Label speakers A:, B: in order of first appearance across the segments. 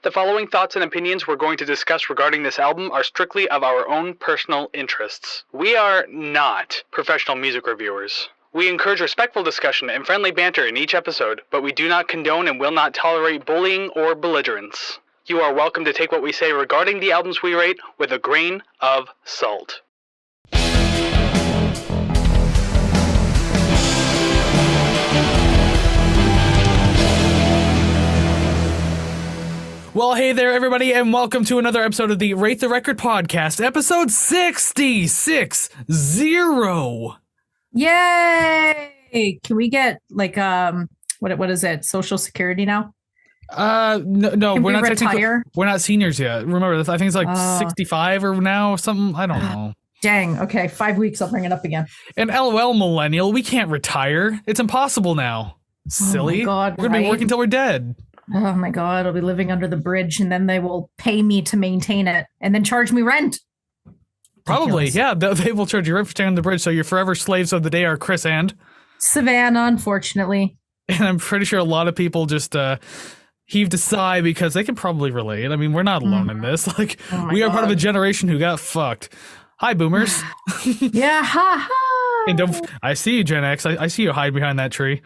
A: The following thoughts and opinions we're going to discuss regarding this album are strictly of our own personal interests. We are not professional music reviewers. We encourage respectful discussion and friendly banter in each episode, but we do not condone and will not tolerate bullying or belligerence. You are welcome to take what we say regarding the albums we rate with a grain of salt.
B: Well, hey there, everybody, and welcome to another episode of the Rate the Record podcast, episode 66.
C: Yay! Can we get what is it? Social Security now?
B: No,
C: Can
B: we're
C: we
B: not
C: retire?
B: We're not seniors yet. Remember, I think it's like 65 or now, something. I don't know.
C: Dang. Okay, 5 weeks. I'll bring it up again.
B: And LOL, millennial, we can't retire. It's impossible now. Silly.
C: Oh my God,
B: we're gonna be
C: right?
B: working till we're dead.
C: Oh my God, I'll be living under the bridge, and then they will pay me to maintain it, and then charge me rent.
B: Probably,
C: Ridiculous.
B: yeah. They will charge you right for staying on the bridge. So your forever slaves of the day are Kris and
C: Savannah, unfortunately.
B: And I'm pretty sure a lot of people just heaved a sigh because they can probably relate. I mean, we're not alone in this. Like,
C: Oh my
B: we are part of a
C: God.
B: generation who got fucked. Hi, boomers.
C: Yeah, ha ha.
B: And I see you, Gen X. I see you hide behind that tree.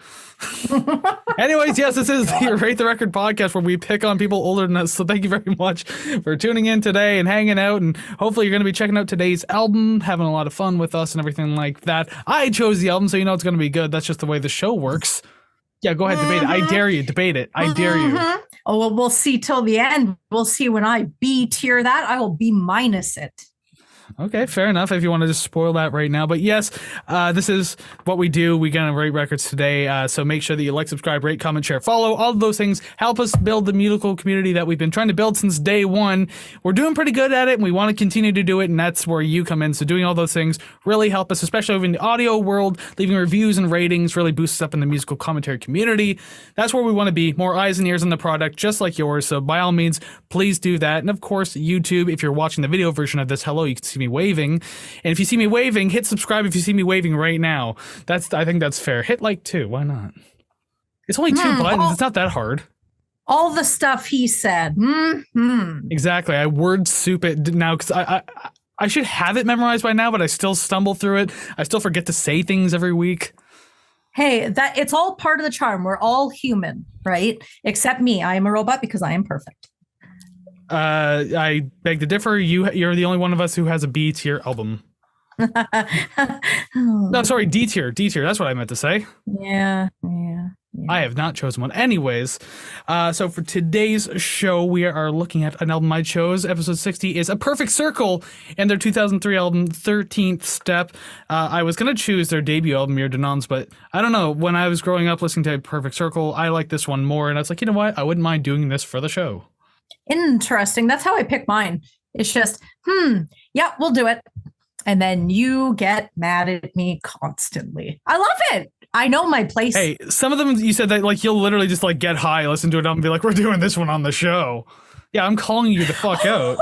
B: Anyways, yes, this is the Rate the Record podcast where we pick on people older than us. So thank you very much for tuning in today and hanging out. And hopefully you're going to be checking out today's album, having a lot of fun with us and everything like that. I chose the album, so you know it's going to be good. That's just the way the show works. Yeah, go ahead, debate it. I dare you. Debate it. I dare you.
C: Oh, well, we'll see till the end. We'll see when I B tier that. I will B minus it.
B: Okay, fair enough if you want to just spoil that right now. But yes, this is what we do. We're going to rate records today. So make sure that you like, subscribe, rate, comment, share, follow. All of those things help us build the musical community that we've been trying to build since day one. We're doing pretty good at it, and we want to continue to do it, and that's where you come in. So doing all those things really help us, especially over in the audio world. Leaving reviews and ratings really boosts us up in the musical commentary community. That's where we want to be. More eyes and ears on the product, just like yours. So by all means, please do that. And of course, YouTube, if you're watching the video version of this, hello, you can see me waving. And if you see me waving, hit subscribe if you see me waving right now. I think that's fair. Hit like too. Why not? It's only two buttons. It's not that hard.
C: All the stuff he said.
B: Exactly. I word soup it now because I should have it memorized by now, but I still stumble through it. I still forget to say things every week.
C: Hey, that it's all part of the charm. We're all human, right? Except me. I am a robot because I am perfect.
B: I beg to differ. You're the only one of us who has a B tier album. No, sorry, D tier. D tier. That's what I meant to say.
C: Yeah.
B: I have not chosen one. Anyways, so for today's show, we are looking at an album I chose. Episode 60 is A Perfect Circle and their 2003 album, 13th Step. I was going to choose their debut album, Mir Denons, but I don't know. When I was growing up listening to A Perfect Circle, I liked this one more. And I was like, you know what? I wouldn't mind doing this for the show.
C: Interesting. That's how I pick mine. It's just, yeah, we'll do it. And then you get mad at me constantly. I love it. I know my place.
B: Hey, some of them you said that like you'll literally just like get high, listen to it and be like, we're doing this one on the show. Yeah, I'm calling you the fuck out.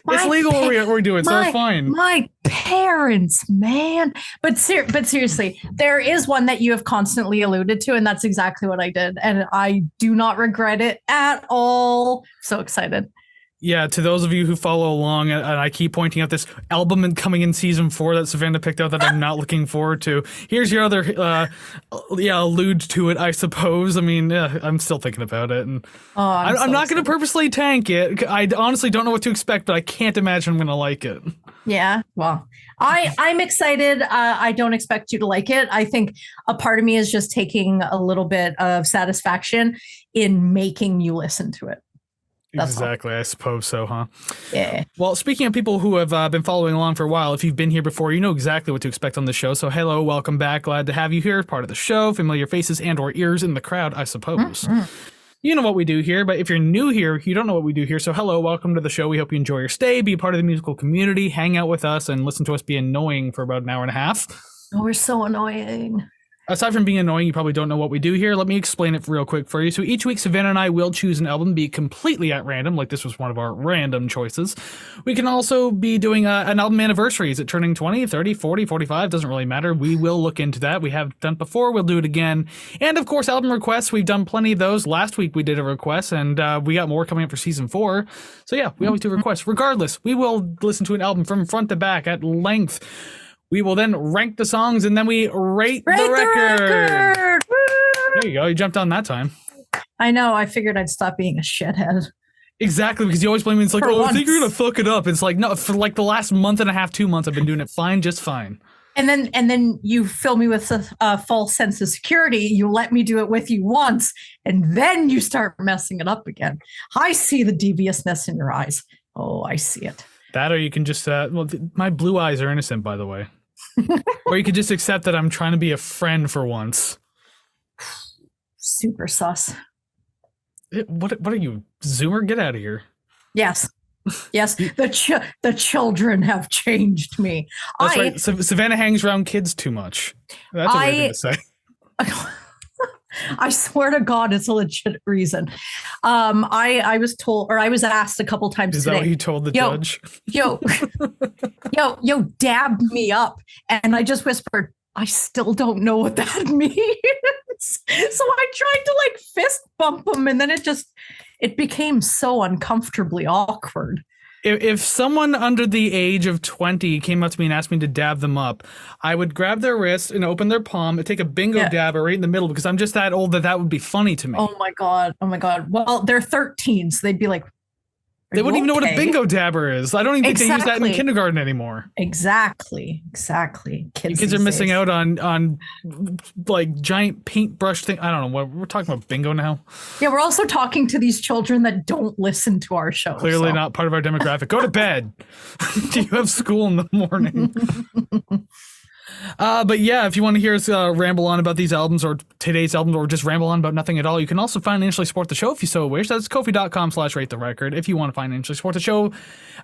B: It's legal where we do it, so it's fine.
C: My parents, man. But seriously, there is one that you have constantly alluded to, and that's exactly what I did. And I do not regret it at all. So excited.
B: Yeah, to those of you who follow along, and I keep pointing out this album coming in season 4 that Savannah picked out that I'm not looking forward to. Here's your other, allude to it, I suppose. I mean, I'm still thinking about it. And I'm not going to purposely tank it. I honestly don't know what to expect, but I can't imagine I'm going to like it.
C: Yeah, well, I'm excited. I don't expect you to like it. I think a part of me is just taking a little bit of satisfaction in making you listen to it. That's
B: exactly. I suppose so, huh?
C: Yeah.
B: Well, speaking of people who have been following along for a while, if you've been here before, you know exactly what to expect on the show. So hello, welcome back. Glad to have you here, part of the show. Familiar faces and or ears in the crowd, I suppose. You know what we do here, but if you're new here, you don't know what we do here. So hello, welcome to the show. We hope you enjoy your stay, be a part of the musical community, hang out with us, and listen to us be annoying for about an hour and a half.
C: Oh, we're so annoying.
B: Aside from being annoying, you probably don't know what we do here. Let me explain it real quick for you. So each week, Savannah and I will choose an album, be completely at random, like this was one of our random choices. We can also be doing an album anniversary. Is it turning 20, 30, 40, 45? Doesn't really matter. We will look into that. We have done it before. We'll do it again. And of course, album requests. We've done plenty of those. Last week, we did a request, and we got more coming up for season 4. So yeah, we always do requests. Regardless, we will listen to an album from front to back at length. We will then rank the songs, and then we rate the record. There you go. You jumped on that time.
C: I know. I figured I'd stop being a shithead.
B: Exactly, because you always blame me. It's like, I think you're going to fuck it up. It's like, no, for like the last month and a half, 2 months, I've been doing it fine, just fine.
C: And then you fill me with a false sense of security. You let me do it with you once, and then you start messing it up again. I see the deviousness in your eyes. Oh, I see it.
B: That, or you can just, my blue eyes are innocent, by the way. Or you could just accept that I'm trying to be a friend for once.
C: Super sus.
B: What are you, Zoomer? Get out of here.
C: Yes. The children have changed me.
B: That's right. Savannah hangs around kids too much. That's a weird thing to say.
C: I swear to God, it's a legit reason. I was told, or I was asked a couple times
B: today. Is that what you told the judge?
C: Yo, dab me up. And I just whispered, I still don't know what that means. So I tried to like fist bump him, and then it became so uncomfortably awkward.
B: If someone under the age of 20 came up to me and asked me to dab them up, I would grab their wrist and open their palm and take a bingo dab right in the middle, because I'm just that old that would be funny to me.
C: Oh my God. Well, they're 13, so they'd be like,
B: they wouldn't even know what a bingo dabber is. I don't even think they use that in kindergarten anymore.
C: Exactly.
B: Kids are missing out on like giant paintbrush thing. I don't know what we're talking about. Bingo now.
C: Yeah, we're also talking to these children that don't listen to our show.
B: Clearly not part of our demographic. Go to bed. Do you have school in the morning? But yeah, if you want to hear us ramble on about these albums or today's album, or just ramble on about nothing at all, you can also financially support the show if you so wish. That's kofi.com/ratetherecord if you want to financially support the show.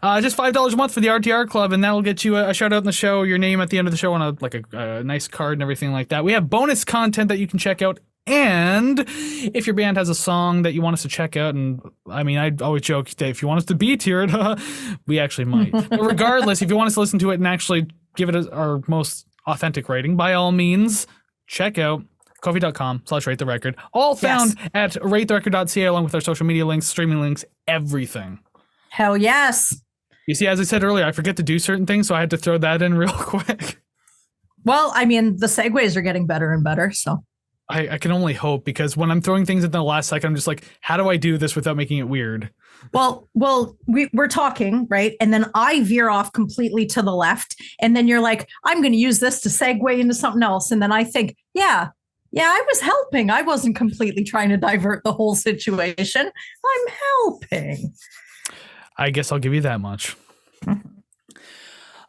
B: Just $5 a month for the RTR Club, and that'll get you a shout out in the show, your name at the end of the show on a nice card and everything like that. We have bonus content that you can check out. And if your band has a song that you want us to check out, and I mean, I always joke that if you want us to B-tier it, we actually might. But regardless, if you want us to listen to it and actually give it our most authentic rating, by all means, check out kofi.com/ratetherecord. All found at ratetherecord.ca, along with our social media links, streaming links, everything.
C: Hell yes.
B: You see, as I said earlier, I forget to do certain things, so I had to throw that in real quick.
C: Well, I mean, the segues are getting better and better, so.
B: I can only hope, because when I'm throwing things at the last second, I'm just like, how do I do this without making it weird?
C: Well, we're talking, right? And then I veer off completely to the left. And then you're like, I'm going to use this to segue into something else. And then I think, yeah, I was helping. I wasn't completely trying to divert the whole situation. I'm helping.
B: I guess I'll give you that much.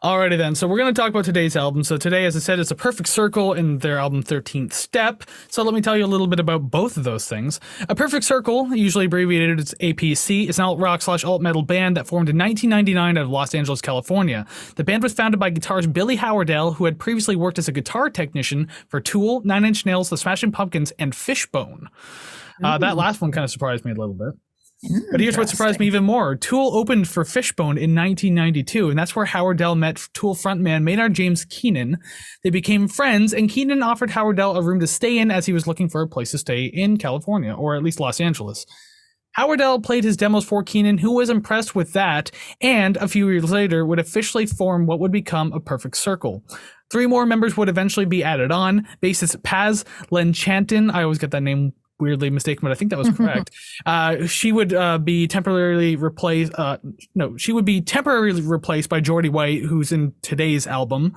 B: Alrighty then, so we're going to talk about today's album. So today, as I said, it's a perfect circle in their album 13th Step. So let me tell you a little bit about both of those things. A perfect circle, usually abbreviated as APC, is an alt-rock/alt metal band that formed in 1999 out of Los Angeles, California. The band was founded by guitarist Billy Howerdel, who had previously worked as a guitar technician for Tool, Nine Inch Nails, The Smashing Pumpkins, and Fishbone. That last one kind of surprised me a little bit. But here's what surprised me even more. Tool opened for Fishbone in 1992, and that's where Howerdel met Tool frontman Maynard James Keenan. They became friends, and Keenan offered Howerdel a room to stay in as he was looking for a place to stay in California, or at least Los Angeles. Howerdel played his demos for Keenan, who was impressed with that, and a few years later would officially form what would become a perfect circle. 3 more members would eventually be added on. Bassist Paz Lenchantin, I always get that name weirdly mistaken, but I think that was correct. She would be temporarily replaced. She would be temporarily replaced by Geordie White, who's in today's album.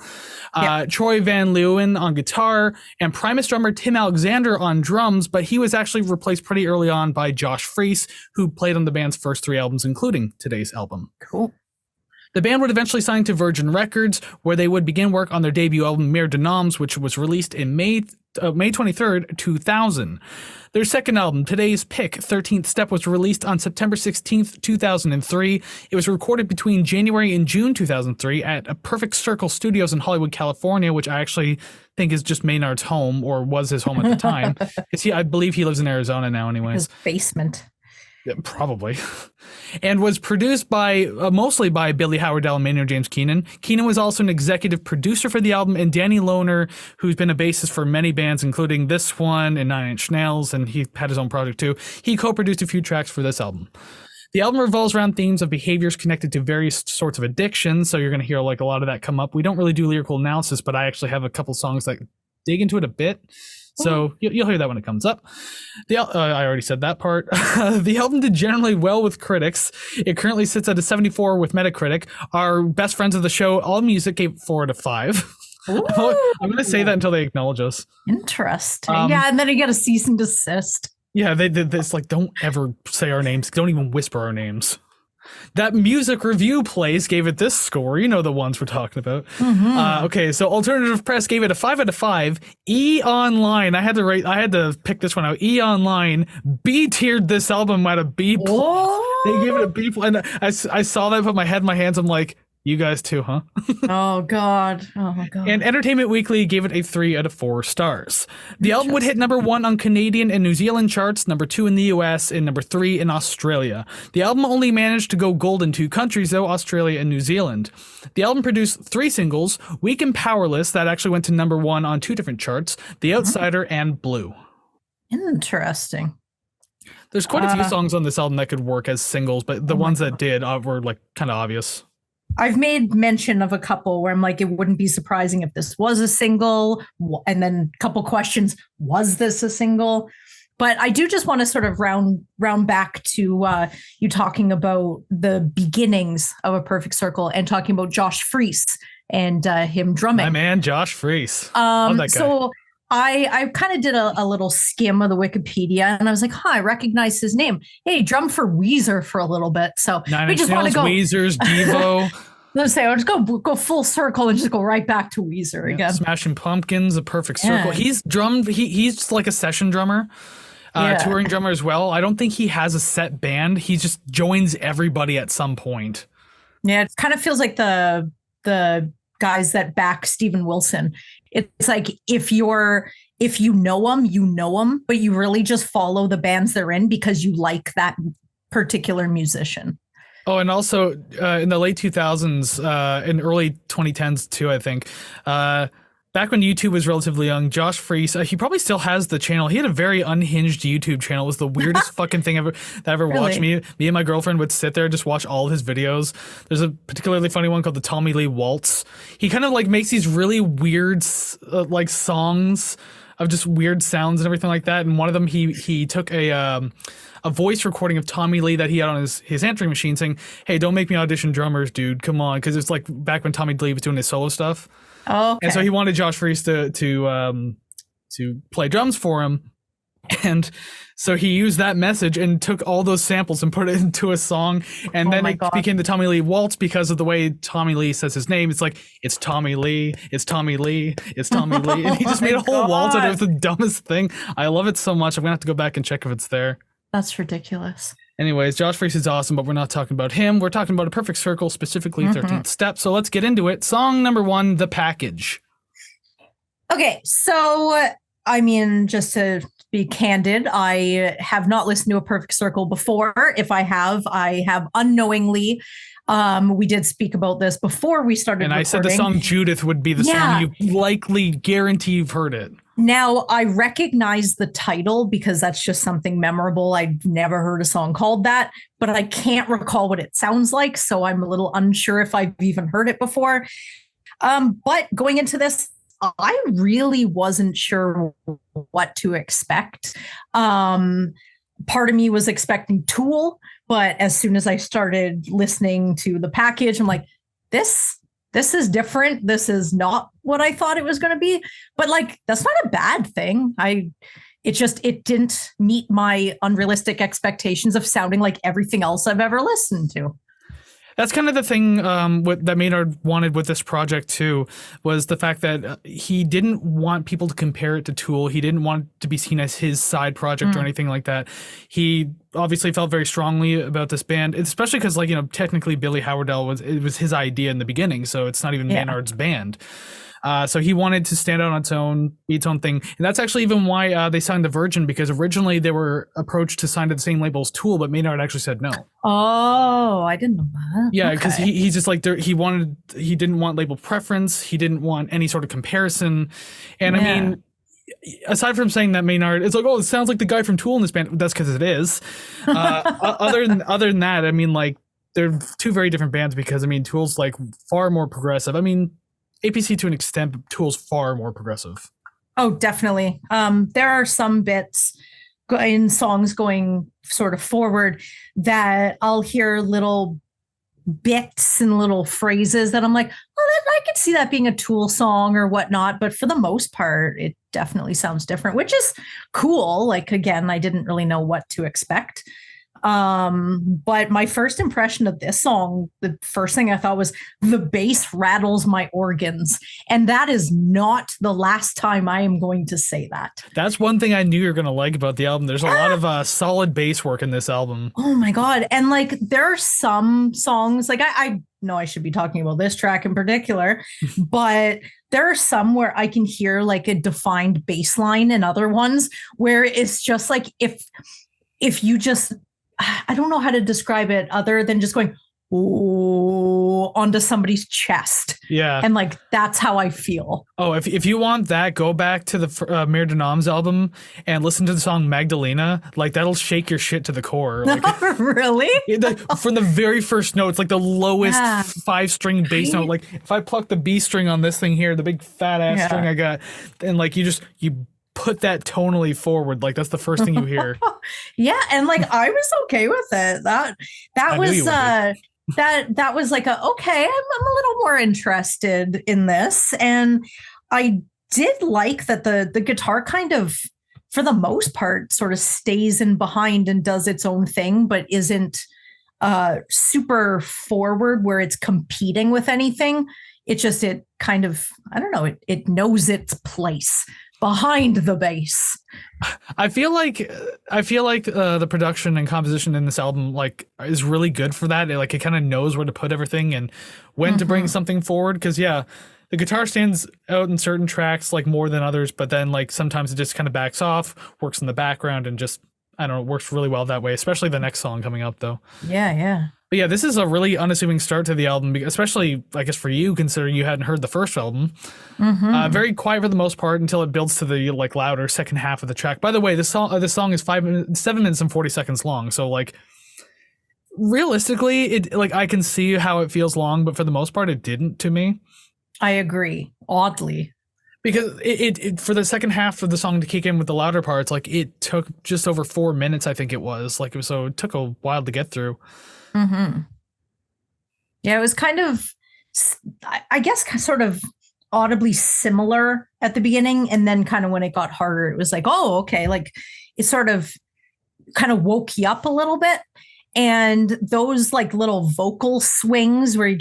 B: Troy Van Leeuwen on guitar, and Primus drummer Tim Alexander on drums, but he was actually replaced pretty early on by Josh Freese, who played on the band's first 3 albums, including today's album.
C: Cool.
B: The band would eventually sign to Virgin Records, where they would begin work on their debut album, Mire de Noms, which was released in May 23rd, 2000. Their second album, today's pick, 13th Step, was released on September 16th, 2003. It was recorded between January and June 2003 at a Perfect Circle Studios in Hollywood, California, which I actually think is just Maynard's home, or was his home at the time. Because I believe he lives in Arizona now anyways.
C: His basement.
B: Yeah, probably. And was produced by mostly by Billy Howardell and Maynard James Keenan. Keenan was also an executive producer for the album, and Danny Lohner, who's been a bassist for many bands, including this one and Nine Inch Nails, and he had his own project too. He co-produced a few tracks for this album. The album revolves around themes of behaviors connected to various sorts of addictions, so you're going to hear like a lot of that come up. We don't really do lyrical analysis, but I actually have a couple songs that dig into it a bit. So you'll hear that when it comes up. I already said that part. The album did generally well with critics. It currently sits at a 74 with Metacritic. Our best friends of the show, AllMusic, gave 4 out of 5. I'm going to say that until they acknowledge us.
C: Interesting. Yeah, and then you get a cease and desist.
B: Yeah, they did this. Like, don't ever say our names. Don't even whisper our names. That Music Review Place gave it this score. You know the ones we're talking about. Okay, so Alternative Press gave it a 5 out of 5. E Online, I had to pick this one out. E Online B-tiered this album at a B+. They gave it a B+. And I saw that, put my head in my hands. I'm like, you guys too, huh?
C: Oh God.
B: And Entertainment Weekly gave it a 3 out of 4 stars. The album would hit number 1 on Canadian and New Zealand charts, number 2 in the US, and number 3 in Australia. The album only managed to go gold in 2 countries, though, Australia and New Zealand. The album produced 3 singles, Weak and Powerless, that actually went to number 1 on 2 different charts, The Outsider and Blue.
C: Interesting.
B: There's quite a few songs on this album that could work as singles, but the ones that did were like kind of obvious.
C: I've made mention of a couple where I'm like, it wouldn't be surprising if this was a single, and then a couple questions, was this a single? But I do just want to sort of round back to you talking about the beginnings of A Perfect Circle and talking about Josh Freese and him drumming.
B: My man, Josh Freese. Love that guy.
C: So I kind of did a little skim of the Wikipedia, and I was like, I recognize his name. Hey, he drummed for Weezer for a little bit. So
B: we just want to go Weezer's Devo.
C: Let's say I'll just go full circle and just go right back to Weezer again.
B: Smashing Pumpkins, A Perfect Circle. He's drummed. He's like a session drummer, touring drummer as well. I don't think he has a set band. He just joins everybody at some point.
C: Yeah, it kind of feels like the guys that back Steven Wilson. It's like if you know them, but you really just follow the bands they're in because you like that particular musician.
B: Oh, and also in the late 2000s and early 2010s too, I think, back when YouTube was relatively young, Josh Freese, he probably still has the channel. He had a very unhinged YouTube channel. It was the weirdest fucking thing that I ever watched. Me and my girlfriend would sit there and just watch all of his videos. There's a particularly funny one called the Tommy Lee Waltz. He kind of like makes these really weird like songs of just weird sounds and everything like that. And one of them, he took a voice recording of Tommy Lee that he had on his answering machine saying, "Hey, don't make me audition drummers, dude. Come on." Because it's like back when Tommy Lee was doing his solo stuff. Oh, okay. And so he wanted Josh Freese to play drums for him. And so he used that message and took all those samples and put it into a song. And then it became the Tommy Lee Waltz because of the way Tommy Lee says his name. It's like, it's Tommy Lee, it's Tommy Lee, it's Tommy Lee. And he just made a whole waltz out of it. It was the dumbest thing. I love it so much. I'm going to have to go back and check if it's there.
C: That's ridiculous.
B: Anyways, Josh Freese is awesome, but we're not talking about him. We're talking about A Perfect Circle, specifically 13th Step. So let's get into it. Song number 1, The Package.
C: Okay, so, I mean, just to be candid, I have not listened to A Perfect Circle before. If I have unknowingly. We did speak about this before we started recording.
B: I said the song Judith would be the song you likely guarantee you've heard it.
C: Now, I recognize the title because that's just something memorable. I've never heard a song called that, but I can't recall what it sounds like, so I'm a little unsure if I've even heard it before. But going into this, I really wasn't sure what to expect. Part of me was expecting Tool, but as soon as I started listening to The Package, I'm like, this is different. This is not what I thought it was going to be. But like, that's not a bad thing. It didn't meet my unrealistic expectations of sounding like everything else I've ever listened to.
B: That's kind of the thing that Maynard wanted with this project too, was the fact that he didn't want people to compare it to Tool. He didn't want it to be seen as his side project or anything like that. He obviously felt very strongly about this band, especially because, like, technically Billy Howardell was his idea in the beginning, so it's not even Maynard's band. So he wanted to stand out on its own, be its own thing. And that's actually even why they signed to Virgin, because originally they were approached to sign to the same label as Tool, but Maynard actually said no.
C: Oh, I didn't know that.
B: Yeah, because he's just like, he didn't want label preference. He didn't want any sort of comparison. And I mean, aside from saying that Maynard, it's like, oh, it sounds like the guy from Tool in this band. That's because it is. Other than that, I mean, like, they're two very different bands, because I mean, Tool's like far more progressive. I mean, APC to an extent, but Tool's far more progressive.
C: Oh, definitely. There are some bits in songs going sort of forward that I'll hear little bits and little phrases that I'm like, oh, I could see that being a Tool song or whatnot. But for the most part, it definitely sounds different, which is cool. Like, again, I didn't really know what to expect. But my first impression of this song, the first thing I thought was, the bass rattles my organs. And that is not the last time I am going to say that.
B: That's one thing I knew you were going to like about the album. There's a lot of solid bass work in this album.
C: Oh my God. And like, there are some songs, like I know I should be talking about this track in particular, but there are some where I can hear like a defined bass line, and other ones where it's just like, if you just, I don't know how to describe it other than just going, ooh, onto somebody's chest.
B: Yeah.
C: And like, that's how I feel.
B: Oh, if you want that, go back to the Mare de Noms album and listen to the song Magdalena. Like, that'll shake your shit to the core. Like,
C: really?
B: From the very first note, it's like the lowest 5-string bass note. Like, if I pluck the B string on this thing here, the big fat ass string I got, and like, you put that tonally forward, like that's the first thing you hear.
C: Yeah, and like, I was okay with it. That was that was like okay, I'm a little more interested in this. And I did like that the guitar kind of, for the most part, sort of stays in behind and does its own thing, but isn't super forward where it's competing with anything. It kind of, I don't know, it knows its place behind the bass.
B: I feel like the production and composition in this album like is really good for that. It kind of knows where to put everything and when to bring something forward. Because the guitar stands out in certain tracks like more than others, but then like sometimes it just kind of backs off, works in the background, and just, I don't know, works really well that way. Especially the next song coming up though.
C: Yeah.
B: But yeah, this is a really unassuming start to the album, especially, I guess, for you, considering you hadn't heard the first album. Very quiet for the most part until it builds to the like louder second half of the track. By the way, this song is 7 minutes and 40 seconds long. So like, realistically, it like, I can see how it feels long, but for the most part, it didn't to me.
C: I agree. Oddly.
B: Because it for the second half of the song to kick in with the louder parts, like it took just over 4 minutes, I think it was. Like, so it took a while to get through.
C: Yeah, it was kind of, I guess, sort of audibly similar at the beginning, and then kind of when it got harder, it was like, oh, okay, like it sort of kind of woke you up a little bit. And those like little vocal swings where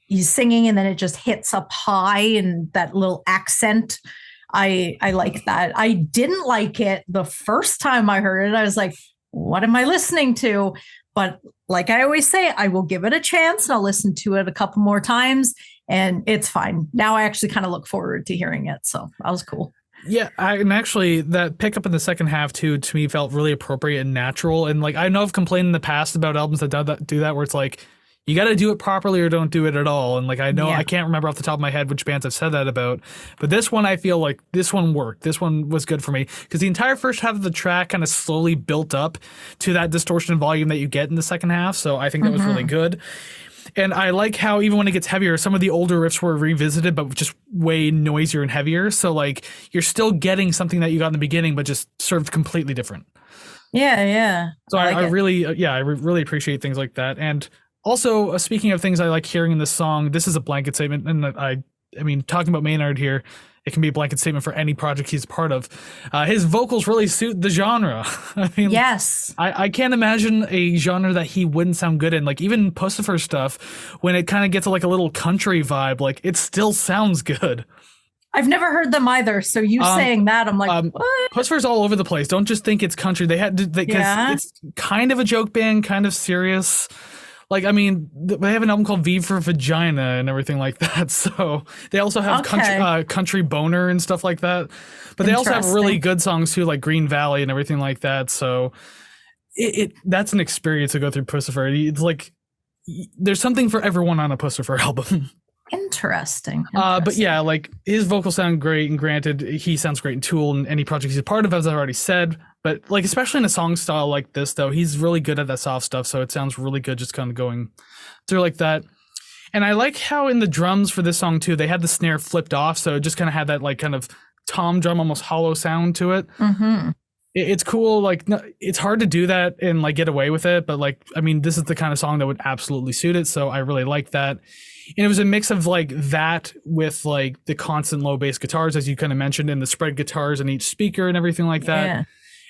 C: he's singing and then it just hits up high, and that little accent, I like that. I didn't like it the first time I heard it. I was like, what am I listening to? But like I always say, I will give it a chance and I'll listen to it a couple more times and it's fine. Now I actually kind of look forward to hearing it. So that was cool.
B: Yeah, and actually that pickup in the second half too, to me, felt really appropriate and natural. And like, I know I've complained in the past about albums that do that where it's like, you got to do it properly or don't do it at all. And like, I know I can't remember off the top of my head which bands I've said that about, but this one, I feel like this one worked. This one was good for me because the entire first half of the track kind of slowly built up to that distortion volume that you get in the second half. So I think that was really good. And I like how even when it gets heavier, some of the older riffs were revisited, but just way noisier and heavier. So like, you're still getting something that you got in the beginning, but just served completely different.
C: Yeah.
B: So I really appreciate things like that. And also, speaking of things I like hearing in this song, this is a blanket statement, and I mean, talking about Maynard here, it can be a blanket statement for any project he's part of. His vocals really suit the genre. I mean,
C: Yes.
B: I can't imagine a genre that he wouldn't sound good in. Like even Pussifer stuff, when it kind of gets like a little country vibe, like it still sounds good.
C: I've never heard them either. So you saying that, I'm like, what?
B: Pussifer's all over the place. Don't just think it's country. They had because it's kind of a joke band, kind of serious. Like, I mean, they have an album called V for Vagina and everything like that. So they also have country boner and stuff like that. But they also have really good songs too, like Green Valley and everything like that. So that's an experience to go through Pussifer. It's like there's something for everyone on a Pussifer album.
C: Interesting.
B: But yeah, like his vocals sound great, and granted, he sounds great in Tool and any project he's a part of, as I've already said. But like, especially in a song style like this, though, he's really good at that soft stuff. So it sounds really good just kind of going through like that. And I like how in the drums for this song too, they had the snare flipped off, so it just kind of had that like kind of tom drum, almost hollow sound to it.
C: Mm-hmm.
B: It's cool. Like, it's hard to do that and like get away with it, but like, I mean, this is the kind of song that would absolutely suit it. So I really like that. And it was a mix of like that with like the constant low bass guitars, as you kind of mentioned, and the spread guitars in each speaker and everything like that.
C: Yeah.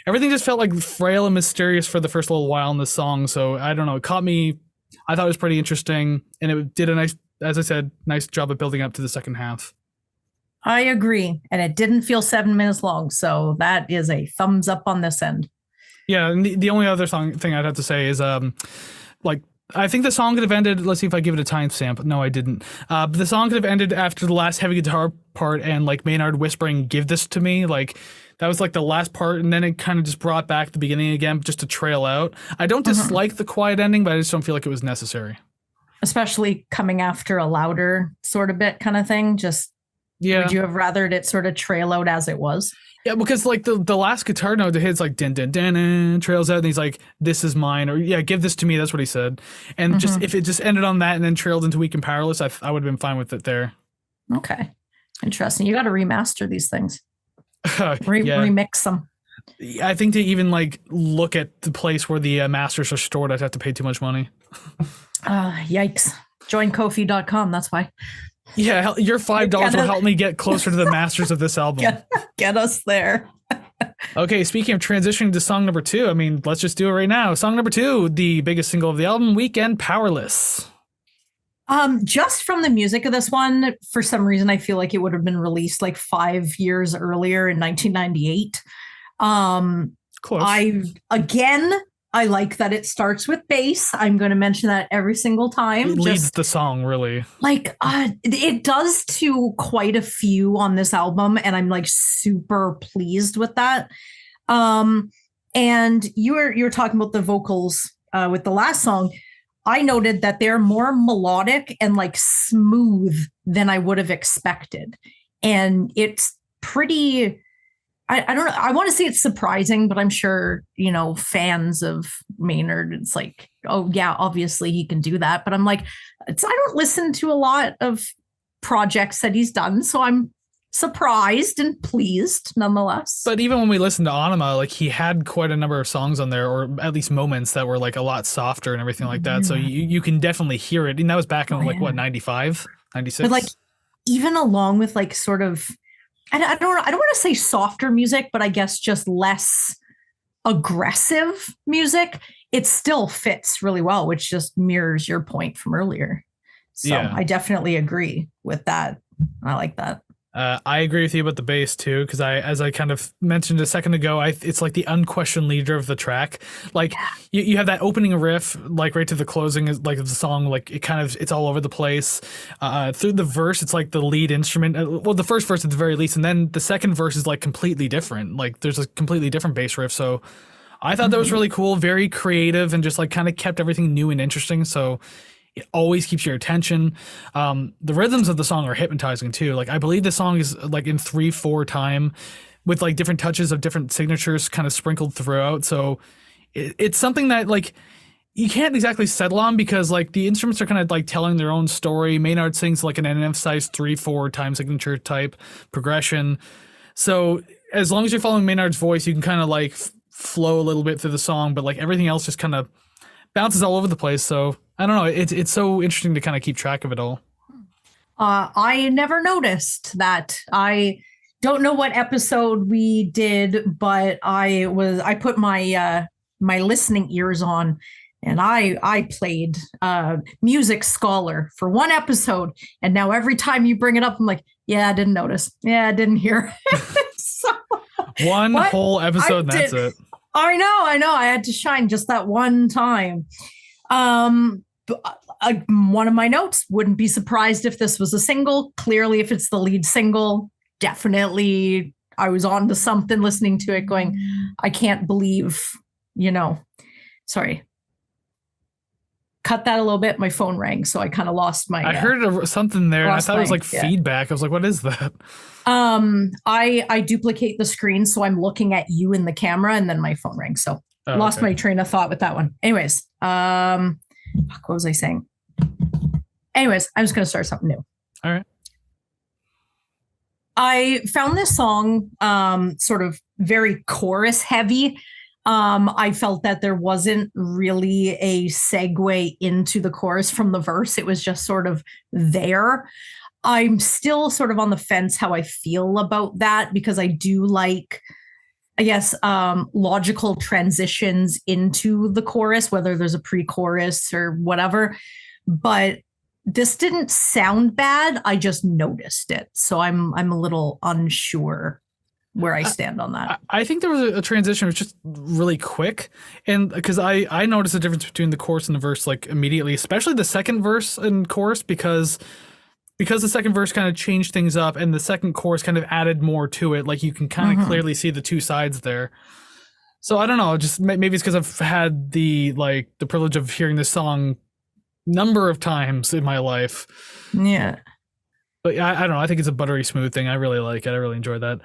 B: Everything just felt like frail and mysterious for the first little while in the song. So I don't know. It caught me. I thought it was pretty interesting, and it did a nice, as I said, nice job of building up to the second half.
C: I agree. And it didn't feel 7 minutes long. So that is a thumbs up on this end.
B: Yeah. And the only other thing I'd have to say is like, I think the song could have ended. Let's see if I give it a timestamp. No, I didn't. But the song could have ended after the last heavy guitar part and like Maynard whispering, "Give this to me." Like that was like the last part. And then it kind of just brought back the beginning again, just to trail out. I don't dislike the quiet ending, but I just don't feel like it was necessary. Especially
C: coming after a louder sort of bit kind of thing. Just, would you have rathered it sort of trail out as it was?
B: Yeah, because like the last guitar note that hits like din din din din, trails out, and he's like, "This is mine," or "Yeah, give this to me." That's what he said. And just if it just ended on that and then trailed into "Weak and Powerless," I would have been fine with it there.
C: Okay, interesting. You got to remaster these things. Remix them.
B: I think to even like look at the place where the masters are stored, I'd have to pay too much money.
C: Yikes! Join Ko-fi.com. That's why.
B: Yeah, your $5 will help me get closer to the masters of this album.
C: Get us there.
B: Okay, speaking of transitioning to song number 2, I mean, let's just do it right now. Song number 2, the biggest single of the album, Weak and Powerless.
C: Just from the music of this one, for some reason, I feel like it would have been released like 5 years earlier in 1998.
B: Close.
C: I like that it starts with bass. I'm going to mention that every single time.
B: It leads the song, really.
C: Like, it does to quite a few on this album, and I'm like super pleased with that. And you were talking about the vocals with the last song. I noted that they're more melodic and like smooth than I would have expected. And it's pretty... I don't know. I want to say it's surprising, but I'm sure, fans of Maynard, it's like, oh, yeah, obviously he can do that. But I'm like, I don't listen to a lot of projects that he's done. So I'm surprised and pleased nonetheless.
B: But even when we listened to Anima, like he had quite a number of songs on there, or at least moments that were like a lot softer and everything like that. So you can definitely hear it. And that was back in 95, 96?
C: But like, even along with like sort of, I don't want to say softer music, but I guess just less aggressive music, it still fits really well, which just mirrors your point from earlier. So I definitely agree with that. I like that.
B: I agree with you about the bass too, because as I kind of mentioned a second ago, it's like the unquestioned leader of the track. Like you have that opening riff, like right to the closing, like of the song, like it's all over the place. Through the verse, it's like the lead instrument. Well, the first verse at the very least, and then the second verse is like completely different. Like there's a completely different bass riff. So I thought that was really cool, very creative, and just like kind of kept everything new and interesting. So it always keeps your attention. The rhythms of the song are hypnotizing too. Like I believe the song is like in 3/4 time with like different touches of different signatures kind of sprinkled throughout. So it's something that like you can't exactly settle on, because like the instruments are kind of like telling their own story. Maynard sings like an emphasized 3/4 time signature type progression. So as long as you're following Maynard's voice, you can kind of like flow a little bit through the song, but like everything else just kind of bounces all over the place. So I don't know. It's so interesting to kind of keep track of it all.
C: I never noticed that. I don't know what episode we did, but I put my my listening ears on, and I played Music Scholar for one episode, and now every time you bring it up, I'm like, yeah, I didn't notice. Yeah, I didn't hear. So,
B: one whole episode, and that's it.
C: I know. I had to shine just that one time. One of my notes, wouldn't be surprised if this was a single. Clearly, if it's the lead single, definitely I was on to something listening to it going, I can't believe, sorry. Cut that a little bit. My phone rang, so I kind of lost my.
B: I heard something there, and I thought it was like feedback. I was like, "What is that?"
C: I duplicate the screen, so I'm looking at you in the camera, and then my phone rang. So lost my train of thought with that one. Anyways, what was I saying? Anyways, I'm just gonna start something new.
B: All right.
C: I found this song sort of very chorus heavy. I felt that there wasn't really a segue into the chorus from the verse. It was just sort of there. I'm still sort of on the fence how I feel about that, because I do like, I guess, logical transitions into the chorus, whether there's a pre-chorus or whatever. But this didn't sound bad. I just noticed it. So I'm a little unsure where I stand on that.
B: I think there was a transition. It was just really quick. And because I noticed the difference between the chorus and the verse like immediately, especially the second verse and chorus, because the second verse kind of changed things up and the second chorus kind of added more to it. Like you can kind of clearly see the two sides there. So I don't know, just maybe it's because I've had the privilege of hearing this song number of times in my life.
C: Yeah.
B: But I don't know. I think it's a buttery smooth thing. I really like it. I really enjoy that.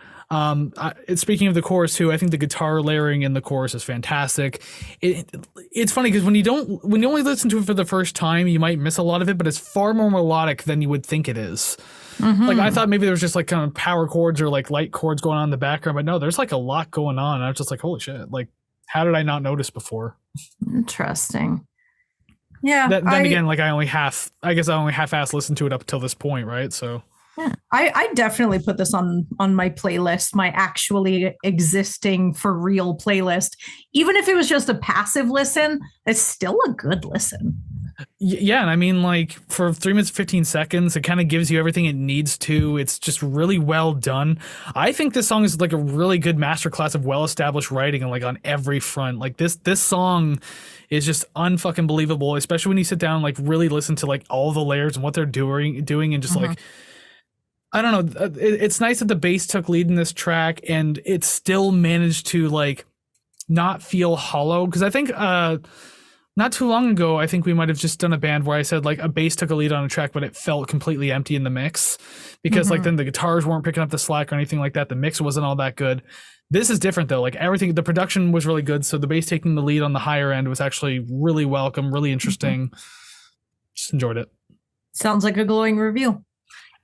B: Speaking of the chorus too, I think the guitar layering in the chorus is fantastic. It's funny because when you only listen to it for the first time, you might miss a lot of it, but it's far more melodic than you would think it is. Like I thought maybe there was just like kind of power chords or like light chords going on in the background, but no, there's like a lot going on. I was just like, holy shit! Like, how did I not notice before?
C: Interesting. Yeah.
B: Then again, like I only half-assed listened to it up until this point, right? So
C: yeah, I definitely put this on my playlist, my actually existing for real playlist. Even if it was just a passive listen, it's still a good listen.
B: Yeah, and I mean, like for 3 minutes 15 seconds, it kind of gives you everything it needs to. It's just really well done. I think this song is like a really good masterclass of well-established writing, and like on every front. Like this song is just unfucking believable, especially when you sit down and like really listen to like all the layers and what they're doing, and just like, I don't know. It's nice that the bass took lead in this track, and it still managed to like not feel hollow. Because I think not too long ago, I think we might have just done a band where I said like a bass took a lead on a track, but it felt completely empty in the mix because like then the guitars weren't picking up the slack or anything like that. The mix wasn't all that good. This is different though. Like everything, the production was really good. So the bass taking the lead on the higher end was actually really welcome, really interesting. Just enjoyed it.
C: Sounds like a glowing review.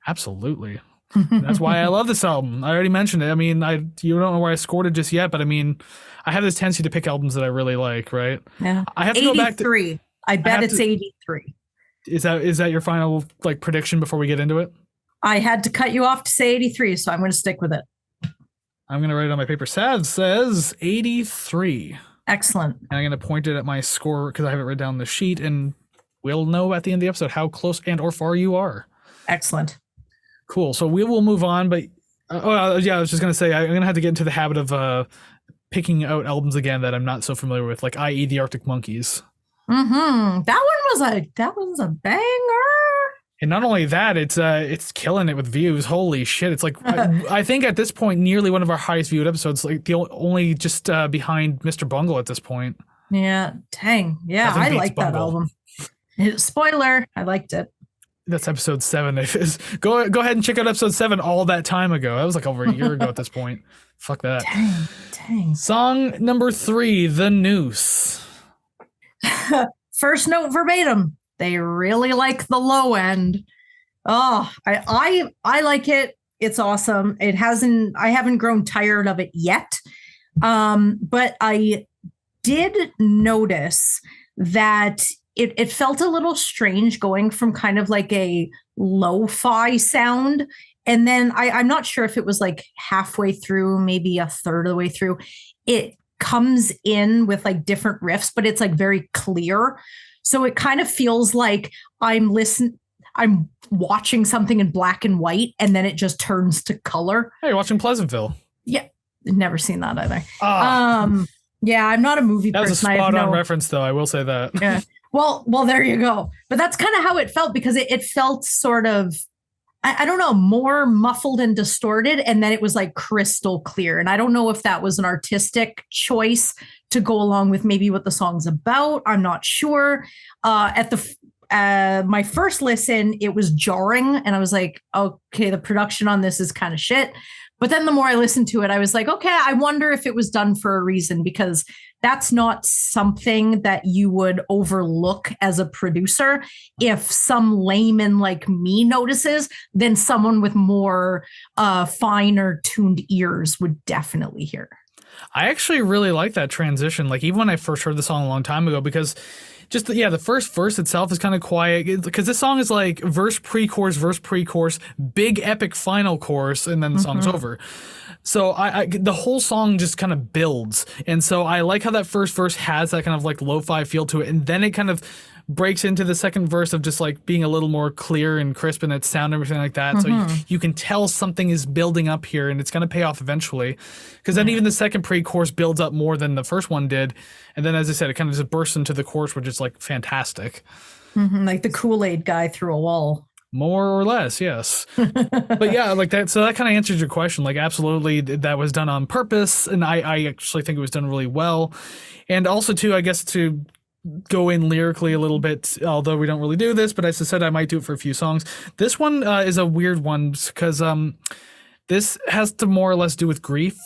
B: Absolutely. That's why I love this album. I already mentioned it. I mean, you don't know where I scored it just yet, but I mean, I have this tendency to pick albums that I really like, right?
C: Yeah.
B: I have to go back to
C: 83. I bet it's 83.
B: Is that your final like prediction before we get into it?
C: I had to cut you off to say 83, so I'm going to stick with it.
B: I'm going to write it on my paper. Sad says 83.
C: Excellent.
B: And I'm going to point it at my score because I have it written down on the sheet, and we'll know at the end of the episode how close and or far you are.
C: Excellent.
B: Cool. So we will move on, but I was just going to say I'm going to have to get into the habit of picking out albums again that I'm not so familiar with, like i.e. the Arctic Monkeys.
C: That was a banger.
B: And not only that, it's killing it with views. Holy shit! It's like I think at this point, nearly one of our highest viewed episodes. Like the only just behind Mr. Bungle at this point.
C: Yeah, dang. Yeah, I like that album. Spoiler, I liked it.
B: That's episode 7. Go ahead and check out episode 7 all that time ago. That was like over a year ago at this point. Fuck that.
C: Dang.
B: Song number 3, The Noose.
C: First note verbatim. They really like the low end. Oh, I like it. It's awesome. I haven't grown tired of it yet. But I did notice that it felt a little strange going from kind of like a lo-fi sound. And then I'm not sure if it was like halfway through, maybe a third of the way through, it comes in with like different riffs, but it's like very clear. So it kind of feels like I'm watching something in black and white, and then it just turns to color.
B: Hey, you're watching Pleasantville.
C: Yeah. Never seen that either.
B: Ah.
C: Yeah, I'm not a movie person.
B: That was a spot-on reference, though. I will say that.
C: Yeah. Well, there you go. But that's kind of how it felt, because it felt sort of, I don't know, more muffled and distorted, and then it was like crystal clear. And I don't know if that was an artistic choice to go along with maybe what the song's about. I'm not sure. My first listen, it was jarring, and I was like, okay, the production on this is kind of shit. But then the more I listened to it, I was like, okay, I wonder if it was done for a reason, because that's not something that you would overlook as a producer. If some layman like me notices, then someone with more finer tuned ears would definitely hear.
B: I actually really like that transition. Like, even when I first heard the song a long time ago, because just the first verse itself is kind of quiet, because this song is like verse pre-chorus, big epic final chorus, and then the song's over. So the whole song just kind of builds, and so I like how that first verse has that kind of like lo-fi feel to it, and then it kind of breaks into the second verse of just like being a little more clear and crisp in its sound and everything like that. So you can tell something is building up here, and it's going to pay off eventually, because then even the second pre-chorus builds up more than the first one did, and then, as I said, it kind of just bursts into the chorus, which is like fantastic.
C: Like the Kool-Aid guy through a wall.
B: More or less, yes. But yeah, like that. So that kind of answers your question. Like, absolutely, that was done on purpose, and I actually think it was done really well. And also, too, I guess to go in lyrically a little bit, although we don't really do this, but as I said, I might do it for a few songs. This one is a weird one, because this has to more or less do with grief,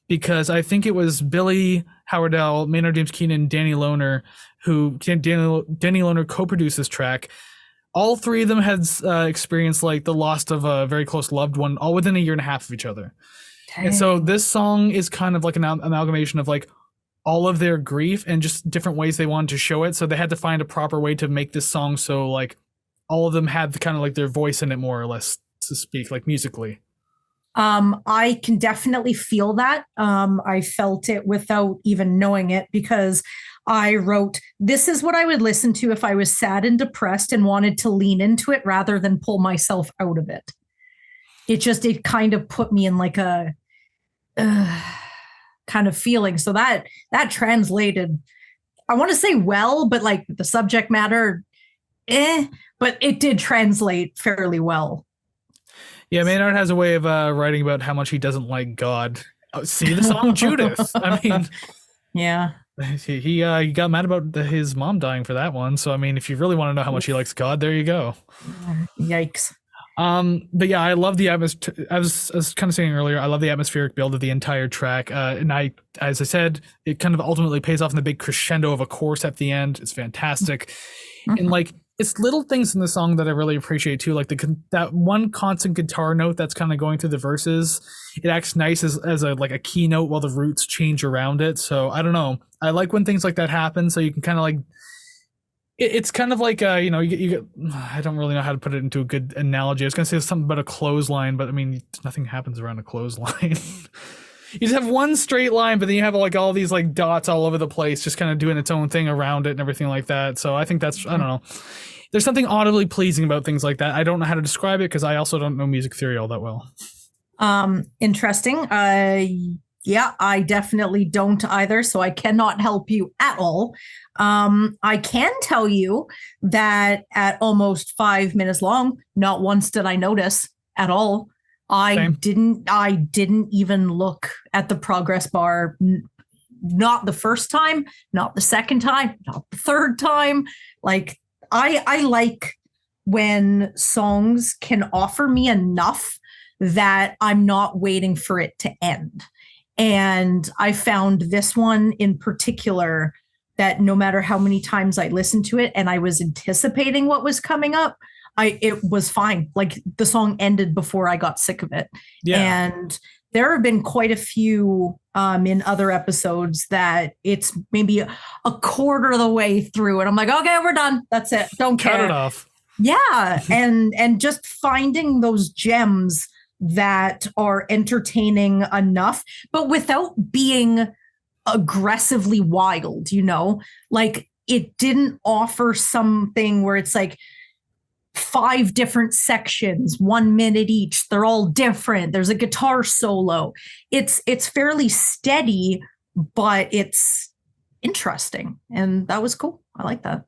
B: because I think it was Billy Howardell, Maynard James Keenan, Danny Lohner co-produced this track. All three of them had experienced like the loss of a very close loved one, all within a year and a half of each other. Dang. And so this song is kind of like an amalgamation of like all of their grief and just different ways they wanted to show it. So they had to find a proper way to make this song so like all of them had kind of like their voice in it, more or less, to speak, like musically.
C: I can definitely feel that. I felt it without even knowing it, because I wrote, this is what I would listen to if I was sad and depressed and wanted to lean into it rather than pull myself out of it. It kind of put me in like a kind of feeling. So that translated, I want to say well, but like the subject matter, but it did translate fairly well.
B: Yeah, Maynard has a way of writing about how much he doesn't like God. See the song Judith. I mean,
C: yeah.
B: He got mad about his mom dying for that one. So, I mean, if you really want to know how much he likes God, there you go.
C: Yikes.
B: But yeah, I love the atmosphere. I was kind of saying earlier, I love the atmospheric build of the entire track. And as I said, it kind of ultimately pays off in the big crescendo of a chorus at the end. It's fantastic. And like, it's little things in the song that I really appreciate too, like that one constant guitar note that's kind of going through the verses. It acts nice as a keynote while the roots change around it. So I don't know. I like when things like that happen. So you can kind of like, it's kind of like you get. I don't really know how to put it into a good analogy. I was gonna say something about a clothesline, but I mean nothing happens around a clothesline. You just have one straight line, but then you have like all these like dots all over the place, just kind of doing its own thing around it and everything like that. So I think that's, I don't know. There's something audibly pleasing about things like that. I don't know how to describe it because I also don't know music theory all that well.
C: Interesting. Yeah, I definitely don't either. So I cannot help you at all. I can tell you that at almost 5 minutes long, not once did I notice at all. I didn't even look at the progress bar. Not the first time, not the second time, not the third time. Like I like when songs can offer me enough that I'm not waiting for it to end. And I found this one in particular that no matter how many times I listened to it and I was anticipating what was coming up, it was fine. Like the song ended before I got sick of it. Yeah. And there have been quite a few in other episodes that it's maybe a quarter of the way through, and I'm like, okay, we're done. That's it. Don't care.
B: Cut it off.
C: Yeah, and just finding those gems that are entertaining enough, but without being aggressively wild, like it didn't offer something where it's like 5 different sections, 1 minute each. They're all different. There's a guitar solo. It's fairly steady, but it's interesting. And that was cool. I like that.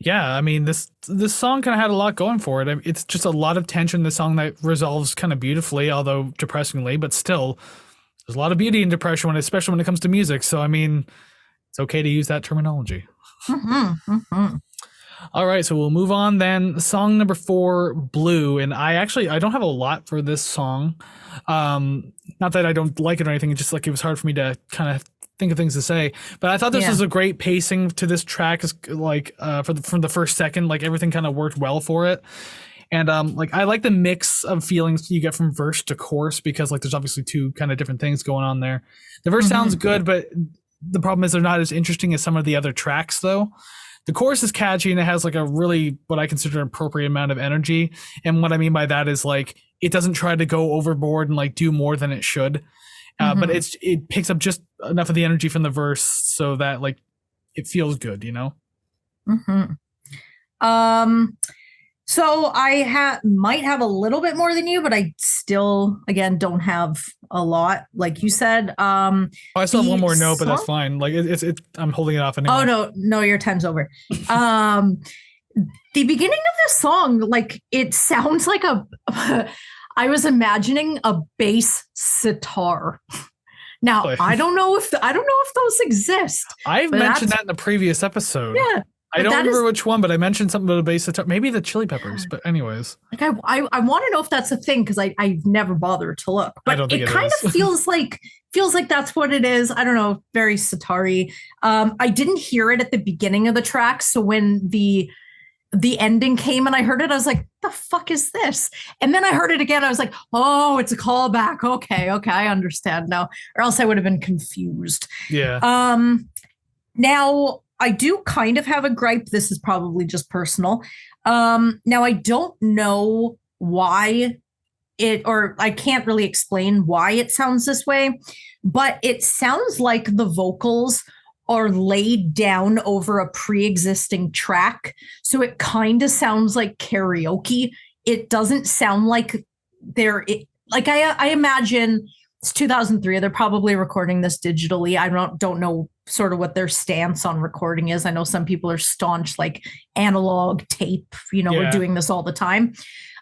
B: Yeah, I mean, this song kind of had a lot going for it. It's just a lot of tension. The song that resolves kind of beautifully, although depressingly, but still, there's a lot of beauty in depression, especially when it comes to music. So, I mean, it's okay to use that terminology. All right, so we'll move on then. Song number 4, Blue. And I don't have a lot for this song. Not that I don't like it or anything. It's just like it was hard for me to kind of think of things to say. But I thought this was a great pacing to this track. Like from the first second, like everything kind of worked well for it. And like I like the mix of feelings you get from verse to chorus, because like there's obviously 2 kind of different things going on there. The verse sounds good, but the problem is they're not as interesting as some of the other tracks though. The chorus is catchy and it has like a really what I consider an appropriate amount of energy. And what I mean by that is like it doesn't try to go overboard and like do more than it should. But it picks up just enough of the energy from the verse so that like it feels good,
C: So I might have a little bit more than you, but I still, again, don't have a lot, like you said.
B: I still have one more note, but that's fine. Like it's I'm holding it off anyway.
C: Oh no, your time's over. The beginning of this song, like it sounds like I was imagining a bass sitar. Now I don't know if those exist.
B: I've mentioned that in the previous episode.
C: Yeah.
B: I don't remember which one, but I mentioned something about a bass sitar. Maybe the Chili Peppers, but anyways.
C: Like I want to know if that's a thing because I've never bothered to look. But it kind of feels like that's what it is. I don't know, very sitar-y. I didn't hear it at the beginning of the track, so when the ending came and I heard it, I was like, the fuck is this? And then I heard it again. I was like, oh, it's a callback. Okay, I understand now. Or else I would have been confused.
B: Yeah.
C: Now I do kind of have a gripe. This is probably just personal. Now I don't know why or I can't really explain why it sounds this way, but it sounds like the vocals are laid down over a pre-existing track. So it kind of sounds like karaoke. It doesn't sound like I imagine it's 2003. They're probably recording this digitally. I don't know sort of what their stance on recording is. I know some people are staunch, like analog tape, we're doing this all the time.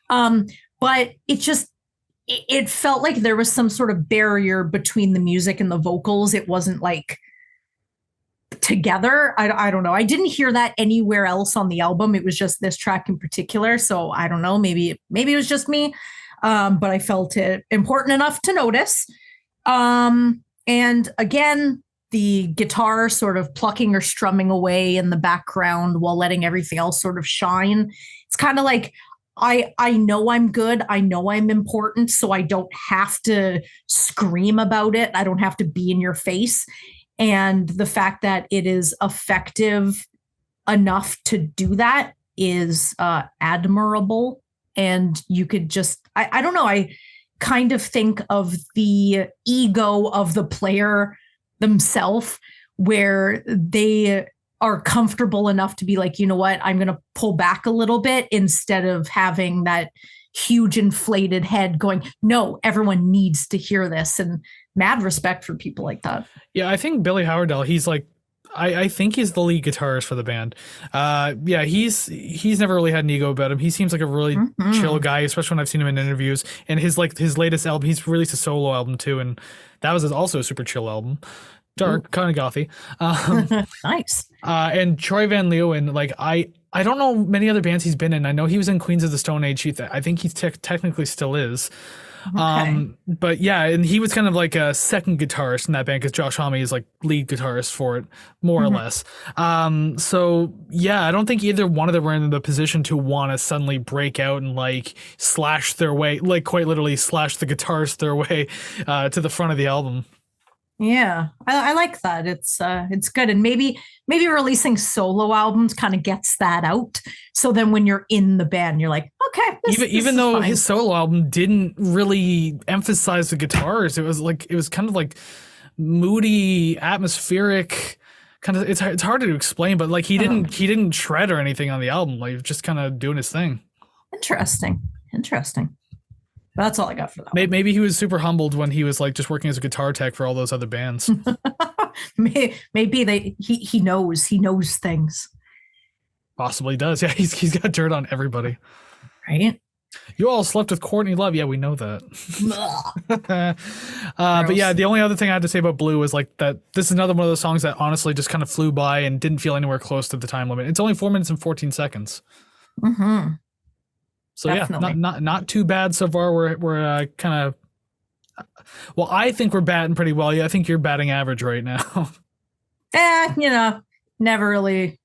C: But it felt like there was some sort of barrier between the music and the vocals. It wasn't like together. I don't know. I didn't hear that anywhere else on the album. It was just this track in particular. So I don't know, maybe it was just me. But I felt it important enough to notice. And again, the guitar sort of plucking or strumming away in the background while letting everything else sort of shine. It's kind of like, I know I'm good. I know I'm important. So I don't have to scream about it. I don't have to be in your face. And the fact that it is effective enough to do that is admirable. And you could just, I don't know, I kind of think of the ego of the player themselves, where they are comfortable enough to be like, you know what, I'm going to pull back a little bit instead of having that huge inflated head going, no, everyone needs to hear this. And mad respect for people like that.
B: Yeah, I think Billy Howardell, he's like, I think he's the lead guitarist for the band. Yeah, he's never really had an ego about him. He seems like a really chill guy, especially when I've seen him in interviews. And his latest album, he's released a solo album too, and that was also a super chill album. Dark, kind of gothy.
C: Nice.
B: And Troy Van Leeuwen, like I don't know many other bands he's been in. I know he was in Queens of the Stone Age. I think he technically still is.
C: Okay.
B: But yeah, and he was kind of like a second guitarist in that band because Josh Homme is like lead guitarist for it, more or
C: Mhm.
B: less. So yeah, I don't think either one of them were in the position to want to suddenly break out and like slash their way, like quite literally slash the guitarist their way to the front of the album.
C: Yeah, I like that. It's good, and maybe releasing solo albums kind of gets that out. So then when you're in the band, you're like, okay, this
B: Even
C: is
B: though
C: fine.
B: his solo album didn't really emphasize the guitars, it was kind of like moody, atmospheric. Kind of, it's hard to explain, but like he didn't shred or anything on the album. Like just kind of doing his thing.
C: Interesting. But that's all I got for that one.
B: Maybe he was super humbled when he was like just working as a guitar tech for all those other bands.
C: Maybe he knows things,
B: Possibly does. Yeah, he's got dirt on everybody.
C: right?
B: You all slept with Courtney Love. Yeah, we know that. But yeah,
C: Gross.
B: the only other thing I had to say about Blue is like that this is another one of those songs that honestly just kind of flew by and didn't feel anywhere close to the time limit. It's only 4 minutes and 14 seconds.
C: Mm-hmm.
B: So
C: Definitely.
B: yeah, not too bad so far. We're kind of well, I think we're batting pretty well. Yeah, I think you're batting average right now.
C: Never really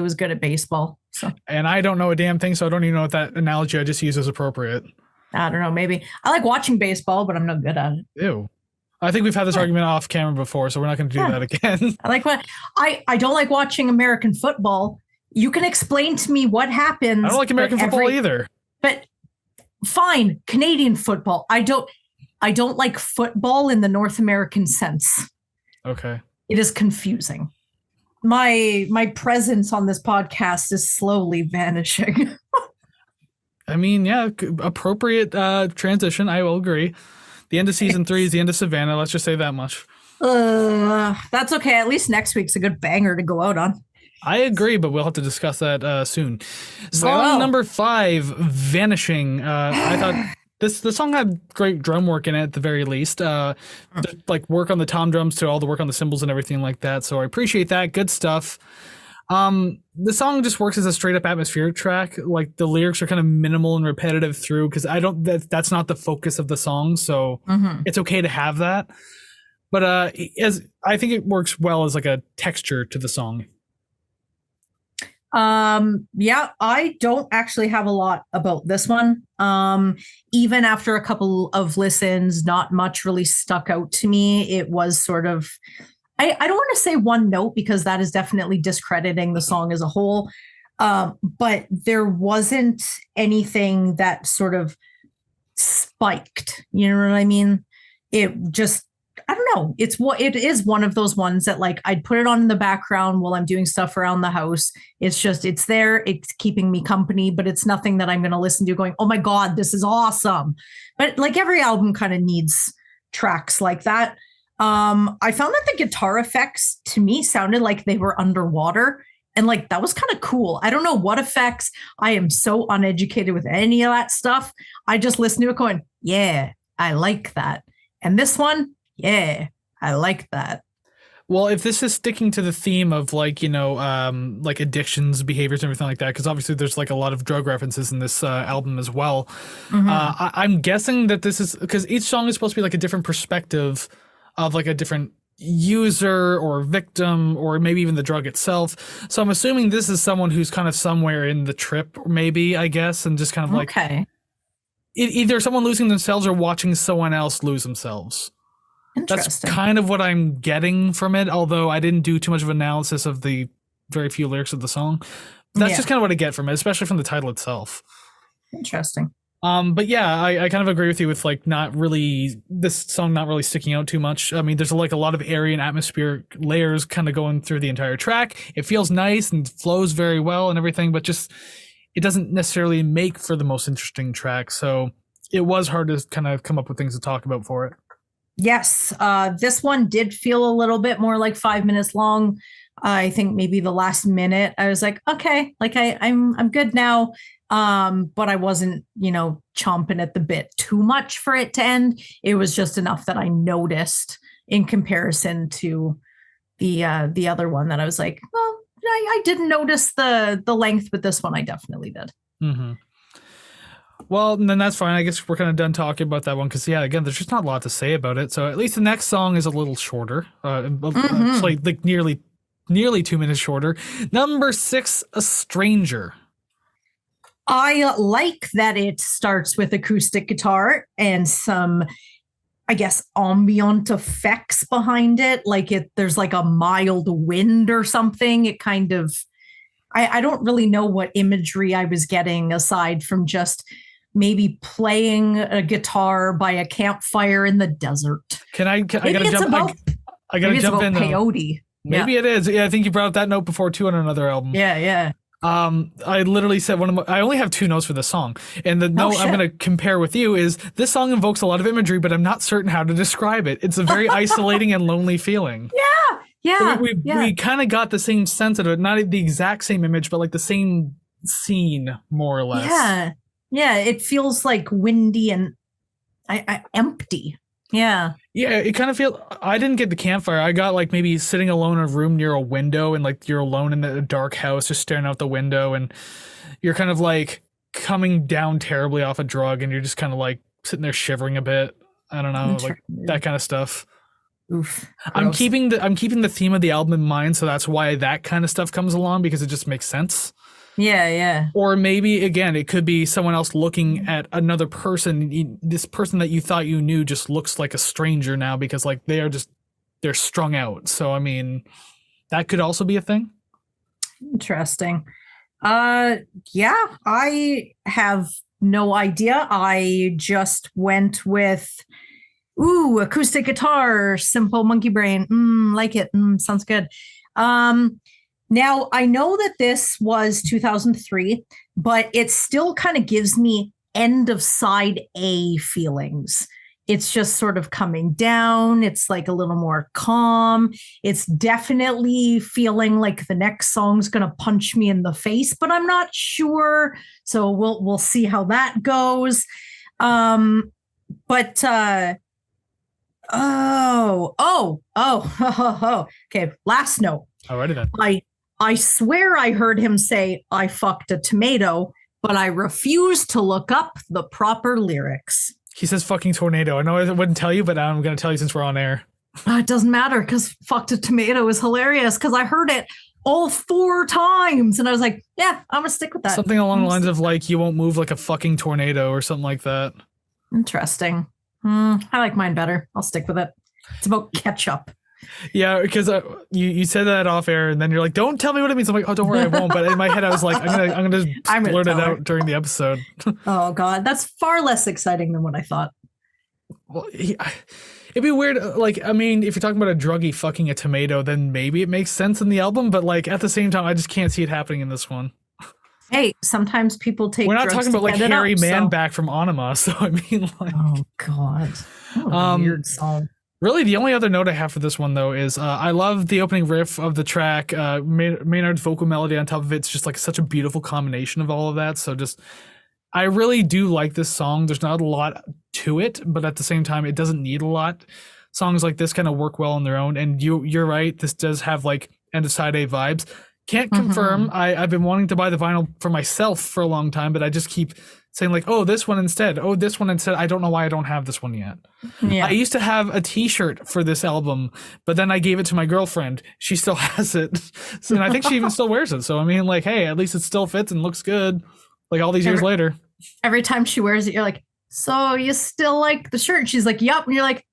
C: was good at baseball. So
B: And I don't know a damn thing, so I don't even know if that analogy I just used is appropriate.
C: I don't know. Maybe I like watching baseball, but I'm not good at it.
B: Ew. I think we've had this
C: Yeah.
B: argument off camera before, so we're not going to do
C: Yeah.
B: that again.
C: I like what I don't like watching American football. You can explain to me what happens.
B: I don't like American
C: but
B: football either.
C: But fine, Canadian football. I don't like football in the North American sense.
B: Okay.
C: It is confusing. My presence on this podcast is slowly vanishing.
B: I mean, yeah, appropriate transition. I will agree. The end of season 3 is the end of Savannah. Let's just say that much.
C: That's okay. At least next week's a good banger to go out on.
B: I agree, but we'll have to discuss that soon. Song
C: Well.
B: number 5, Vanishing. I thought the song had great drum work in it at the very least. Like work on the tom drums to all the work on the cymbals and everything like that. So I appreciate that. Good stuff. The song just works as a straight up atmospheric track. Like the lyrics are kind of minimal and repetitive through because that's not the focus of the song. So
C: Mhm.
B: it's okay to have that. But as I think it works well as like a texture to the song.
C: Yeah, I don't actually have a lot about this one. Even after a couple of listens, not much really stuck out to me. It was sort of, I don't want to say one note because that is definitely discrediting the song as a whole. But there wasn't anything that sort of spiked. You know what I mean? It just, I don't know. It is one of those ones that like I'd put it on in the background while I'm doing stuff around the house. It's there. It's keeping me company, but it's nothing that I'm going to listen to going, oh my God, this is awesome. But like every album kind of needs tracks like that. I found that the guitar effects to me sounded like they were underwater. And like that was kind of cool. I don't know what effects. I am so uneducated with any of that stuff. I just listened to it going, yeah, I like that. And this one, yeah, I like that.
B: Well, if this is sticking to the theme of like, like addictions, behaviors, and everything like that, because obviously there's like a lot of drug references in this album as well.
C: Mhm.
B: I'm guessing that this is because each song is supposed to be like a different perspective of like a different user or victim or maybe even the drug itself. So I'm assuming this is someone who's kind of somewhere in the trip, maybe, I guess, and just kind of like
C: Okay.
B: either someone losing themselves or watching someone else lose themselves. That's
C: Interesting.
B: kind of what I'm getting from it, although I didn't do too much of analysis of the very few lyrics of the song. That's
C: Yeah.
B: just kind of what I get from it, especially from the title itself.
C: Interesting.
B: But yeah, I kind of agree with you with like this song not really sticking out too much. I mean, there's like a lot of airy and atmospheric layers kind of going through the entire track. It feels nice and flows very well and everything, but just it doesn't necessarily make for the most interesting track. So it was hard to kind of come up with things to talk about for it.
C: Yes, this one did feel a little bit more like 5 minutes long. I think maybe the last minute I was like, okay, like I'm good now. But I wasn't, chomping at the bit too much for it to end. It was just enough that I noticed in comparison to the other one that I was like, well, I didn't notice the length, but this one I definitely did.
B: Mm-hmm. Well, then that's fine. I guess we're kind of done talking about that one because, yeah, again, there's just not a lot to say about it. So at least the next song is a little shorter. It's like nearly 2 minutes shorter. Number 6, A Stranger.
C: I like that it starts with acoustic guitar and some, I guess, ambient effects behind it. Like there's like a mild wind or something. It kind of, I don't really know what imagery I was getting aside from just maybe playing a guitar by a campfire in the desert.
B: I gotta jump in.
C: Peyote.
B: Maybe it is. Yeah, I think you brought up that note before too on another album.
C: Yeah.
B: I literally said I only have 2 notes for this song, and the note I'm going to compare with you is this song invokes a lot of imagery, but I'm not certain how to describe it. It's a very isolating and lonely feeling.
C: Yeah.
B: We kind of got the same sense of it, not the exact same image, but like the same scene, more or less.
C: Yeah. It feels like windy and empty. Yeah.
B: Yeah, it kind of feels. I didn't get the campfire. I got like maybe sitting alone in a room near a window, and like you're alone in a dark house, just staring out the window, and you're kind of like coming down terribly off a drug, and you're just kind of like sitting there shivering a bit. I don't know, like that kind of stuff.
C: Oof.
B: I'm keeping the theme of the album in mind, so that's why that kind of stuff comes along because it just makes sense.
C: Yeah.
B: Or maybe, again, it could be someone else looking at another person. This person that you thought you knew just looks like a stranger now because, like, they're strung out. So, I mean, that could also be a thing.
C: Interesting. Yeah, I have no idea. I just went with, acoustic guitar, simple monkey brain. Like it. Sounds good. Now, I know that this was 2003, but it still kind of gives me end of side A feelings. It's just sort of coming down. It's like a little more calm. It's definitely feeling like the next song's going to punch me in the face, but I'm not sure. So we'll see how that goes. Okay, last note.
B: Alrighty then.
C: I swear I heard him say, I fucked a tomato, but I refuse to look up the proper lyrics.
B: He says fucking tornado. I know I wouldn't tell you, but I'm going to tell you since we're on air.
C: It doesn't matter because fucked a tomato is hilarious because I heard it all 4 times. And I was like, yeah, I'm going to stick with that.
B: Something along the lines of like, you won't move like a fucking tornado or something like that.
C: Interesting. I like mine better. I'll stick with it. It's about ketchup.
B: Yeah, because you said that off air, and then you're like, "Don't tell me what it means." I'm like, "Oh, don't worry, I won't." But in my head, I was like, "I'm gonna blurt it out during the episode."
C: Oh God, that's far less exciting than what I thought.
B: Well, it'd be weird. Like, I mean, if you're talking about a druggie fucking a tomato, then maybe it makes sense in the album. But like at the same time, I just can't see it happening in this one.
C: Hey, sometimes people take.
B: We're not talking about like Harry Manback from Anima, so I mean, like,
C: oh God, weird song.
B: Really, the only other note I have for this one, though, is I love the opening riff of the track. Maynard's vocal melody on top of it's just like such a beautiful combination of all of that. So I really do like this song. There's not a lot to it, but at the same time, it doesn't need a lot. Songs like this kind of work well on their own. And you're right. This does have like end of side A vibes. Can't confirm. I've been wanting to buy the vinyl for myself for a long time, but I just keep saying like, oh, this one instead. Oh, this one instead. I don't know why I don't have this one yet. Yeah. I used to have a t-shirt for this album, but then I gave it to my girlfriend. She still has it. So, and I think she even still wears it. So, I mean, like, hey, at least it still fits and looks good. Like all these years later.
C: Every time she wears it, you're like, so you still like the shirt? She's like, yep. And you're like,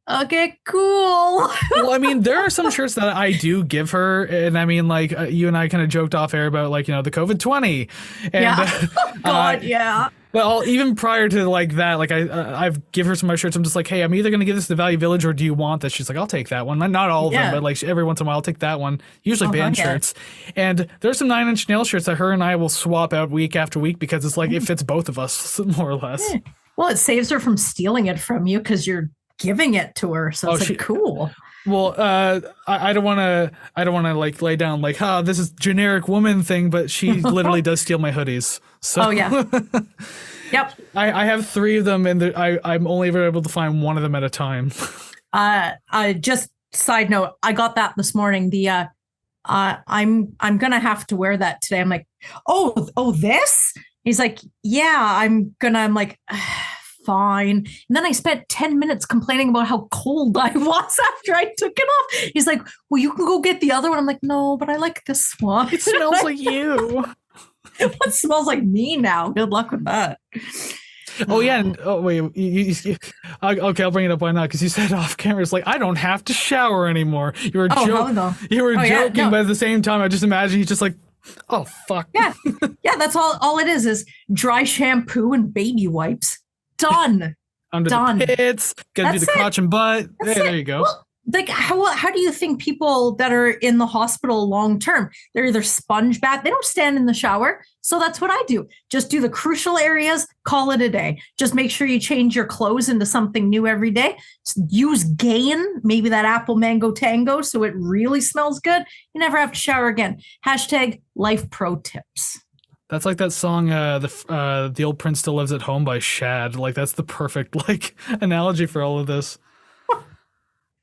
C: okay, cool.
B: Well, I mean, there are some shirts that I do give her, and I mean, like you and I kind of joked off air about like, you know, the COVID-20. And,
C: yeah. God, yeah.
B: Well, even prior to like that, like I've give her some of my shirts. I'm just like, hey, I'm either gonna give this to Value Village or do you want this? She's like, I'll take that one. Not all of them, but like every once in a while, I'll take that one. Usually band shirts. And there's some 9 Inch Nail shirts that her and I will swap out week after week because it's like it fits both of us more or less.
C: Yeah. Well, it saves her from stealing it from you because you're giving it to her, so it's like cool.
B: Well, I don't want to like lay down like, this is generic woman thing, but she literally does steal my hoodies. So
C: yeah. Yep.
B: I have 3 of them, and I'm only ever able to find one of them at a time.
C: I just side note, I got that this morning. I'm gonna have to wear that today. I'm like, oh, this? He's like, yeah, I'm like, fine. And then I spent 10 minutes complaining about how cold I was after I took it off. He's like, well, you can go get the other one. I'm like, no, but I like this one.
B: It smells like you.
C: What smells like me now? Good luck with that.
B: Oh yeah, and wait, okay, I'll bring it up. Why not? Because you said off camera, it's like I don't have to shower anymore. You were joking, but at the same time, I just imagine he's just like, oh fuck.
C: Yeah, that's all it is dry shampoo and baby wipes. Done.
B: Under the pits, gotta do the crotch and butt. There you go.
C: Well, like how do you think people that are in the hospital long term, they're either sponge bath, they don't stand in the shower. So that's what I do. Just do the crucial areas, call it a day. Just make sure you change your clothes into something new every day. Use Gain, maybe that apple mango tango, so it really smells good. You never have to shower again. #life pro tips.
B: That's like that song, the old prince still lives at home by Shad. Like that's the perfect analogy for all of this.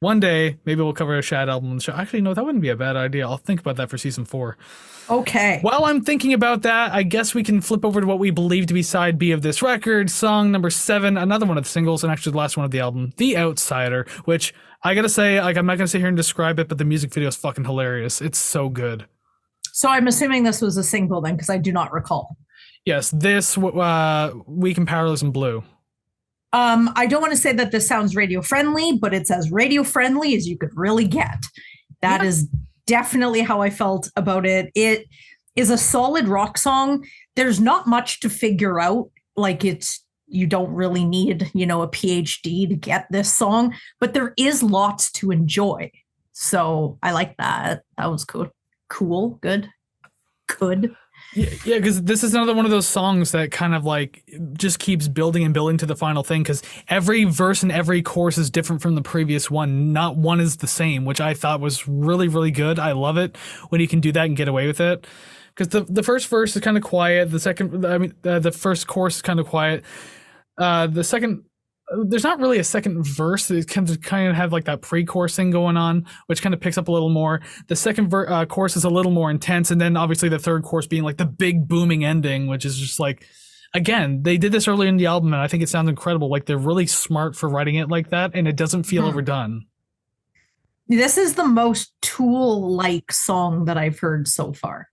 B: One day, maybe we'll cover a Shad album on the show. Actually, no, that wouldn't be a bad idea. I'll think about that for season 4.
C: Okay.
B: While I'm thinking about that, I guess we can flip over to what we believe to be side B of this record. Song number 7, another one of the singles, and actually the last one of the album, The Outsider, which I gotta say, I'm not gonna sit here and describe it, but the music video is fucking hilarious. It's so good.
C: So I'm assuming this was a single then, because I do not recall.
B: Yes, this, Weak and Powerless in Blue.
C: I don't want to say that this sounds radio friendly, but it's as radio friendly as you could really get. That is definitely how I felt about it. It is a solid rock song. There's not much to figure out. Like you don't really need, a PhD to get this song, but there is lots to enjoy. So I like that. That was cool. Cool. Good.
B: Yeah, because this is another one of those songs that kind of just keeps building and building to the final thing, because every verse and every chorus is different from the previous one. Not one is the same, which I thought was really, really good. I love it when you can do that and get away with it. Because the first verse is kind of quiet. The first chorus is kind of quiet. The second, there's not really a second verse. It kind of have that pre-chorus thing going on, which kind of picks up a little more. The second chorus is a little more intense, and then obviously the third chorus being the big booming ending, which is just again, they did this early in the album, and I think it sounds incredible. They're really smart for writing it like that, and it doesn't feel overdone.
C: This is the most Tool-like song that I've heard so far.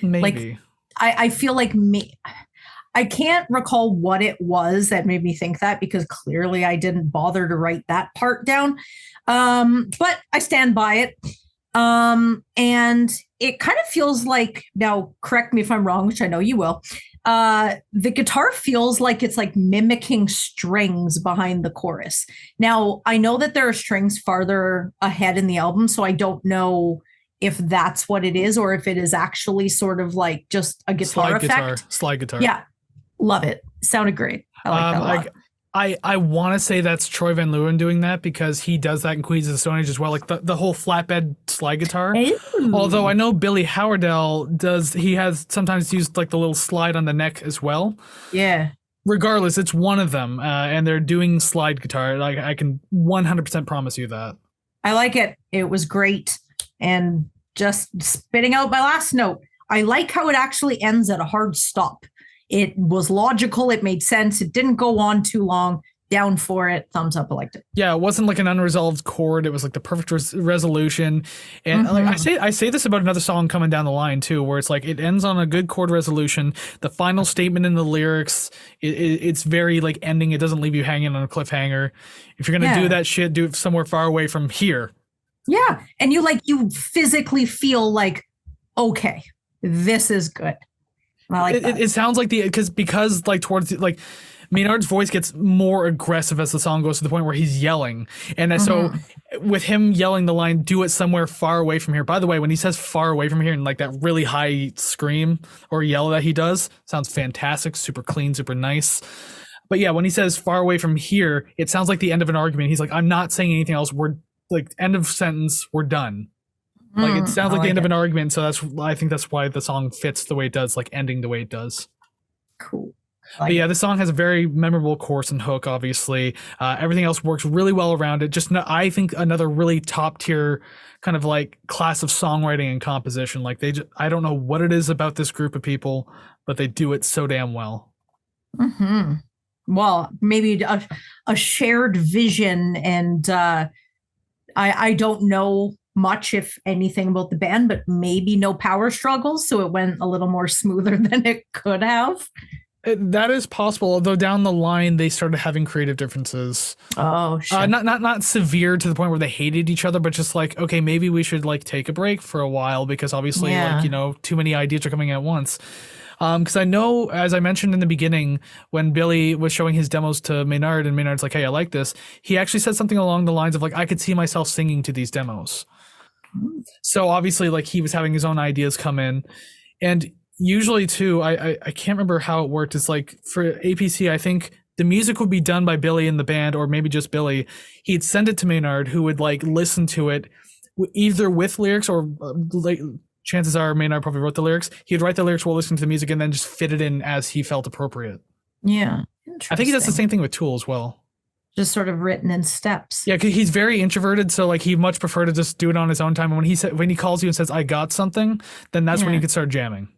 B: Maybe.
C: I feel like I can't recall what it was that made me think that, because clearly I didn't bother to write that part down. But I stand by it. And it kind of feels like, now correct me if I'm wrong, which I know you will. The guitar feels like it's mimicking strings behind the chorus. Now, I know that there are strings farther ahead in the album, so I don't know if that's what it is, or if it is actually sort of just a guitar effect.
B: Slide guitar.
C: Yeah. Love it. Sounded great. I like that a lot.
B: I want to say that's Troy Van Leeuwen doing that, because he does that in Queens of the Stone Age as well, the whole flatbed slide guitar.
C: Ooh.
B: Although I know Billy Howerdel he has sometimes used the little slide on the neck as well.
C: Yeah.
B: Regardless, it's one of them, and they're doing slide guitar. I can 100% promise you that.
C: I like it. It was great. And just spitting out my last note, I like how it actually ends at a hard stop. It was logical. It made sense. It didn't go on too long. Down for it. Thumbs up. I liked it.
B: Yeah, it wasn't an unresolved chord. It was the perfect resolution. And I say this about another song coming down the line too, where it's it ends on a good chord resolution. The final statement in the lyrics, it's very ending. It doesn't leave you hanging on a cliffhanger. If you're gonna do that shit, do it somewhere far away from here.
C: Yeah, and you physically feel okay, this is good. I like that.
B: It sounds like because towards Maynard's voice gets more aggressive as the song goes, to the point where he's yelling. And so with him yelling the line, do it somewhere far away from here. By the way, when he says far away from here and that really high scream or yell that he does, sounds fantastic, super clean, super nice. But yeah, when he says far away from here, it sounds like the end of an argument. He's I'm not saying anything else. We're end of sentence, we're done. It sounds like the end of an argument, so I think that's why the song fits the way it does, ending the way it does.
C: Cool.
B: But yeah, this song has a very memorable chorus and hook, obviously. Everything else works really well around it. I think another really top tier kind of class of songwriting and composition. I don't know what it is about this group of people, but they do it so damn well.
C: Mm-hmm. Well, maybe a shared vision, and I don't know much, if anything, about the band, but maybe no power struggles, so it went a little more smoother than it could have.
B: That is possible, although down the line they started having creative differences.
C: Oh, shit.
B: Not severe to the point where they hated each other, but just like, okay, maybe we should like take a break for a while because obviously like, you know, too many ideas are coming at once. Because I know, as I mentioned in the beginning, when Billy was showing his demos to Maynard and Maynard's like, hey, I like this, he actually said something along the lines of like, I could see myself singing to these demos. So obviously like he was having his own ideas come in. And usually too, I can't remember how it worked. It's like for APC, I think the music would be done by Billy and the band, or maybe just Billy. He'd send it to Maynard, who would like listen to it either with lyrics or like, chances are Maynard probably wrote the lyrics. He'd write the lyrics while listening to the music and then just fit it in as he felt appropriate.
C: Yeah.
B: I think he does the same thing with Tool as well.
C: Just sort of written in steps.
B: Yeah, because he's very introverted, so like he much prefer to just do it on his own time. And when he calls you and says, I got something, then that's when you can start jamming.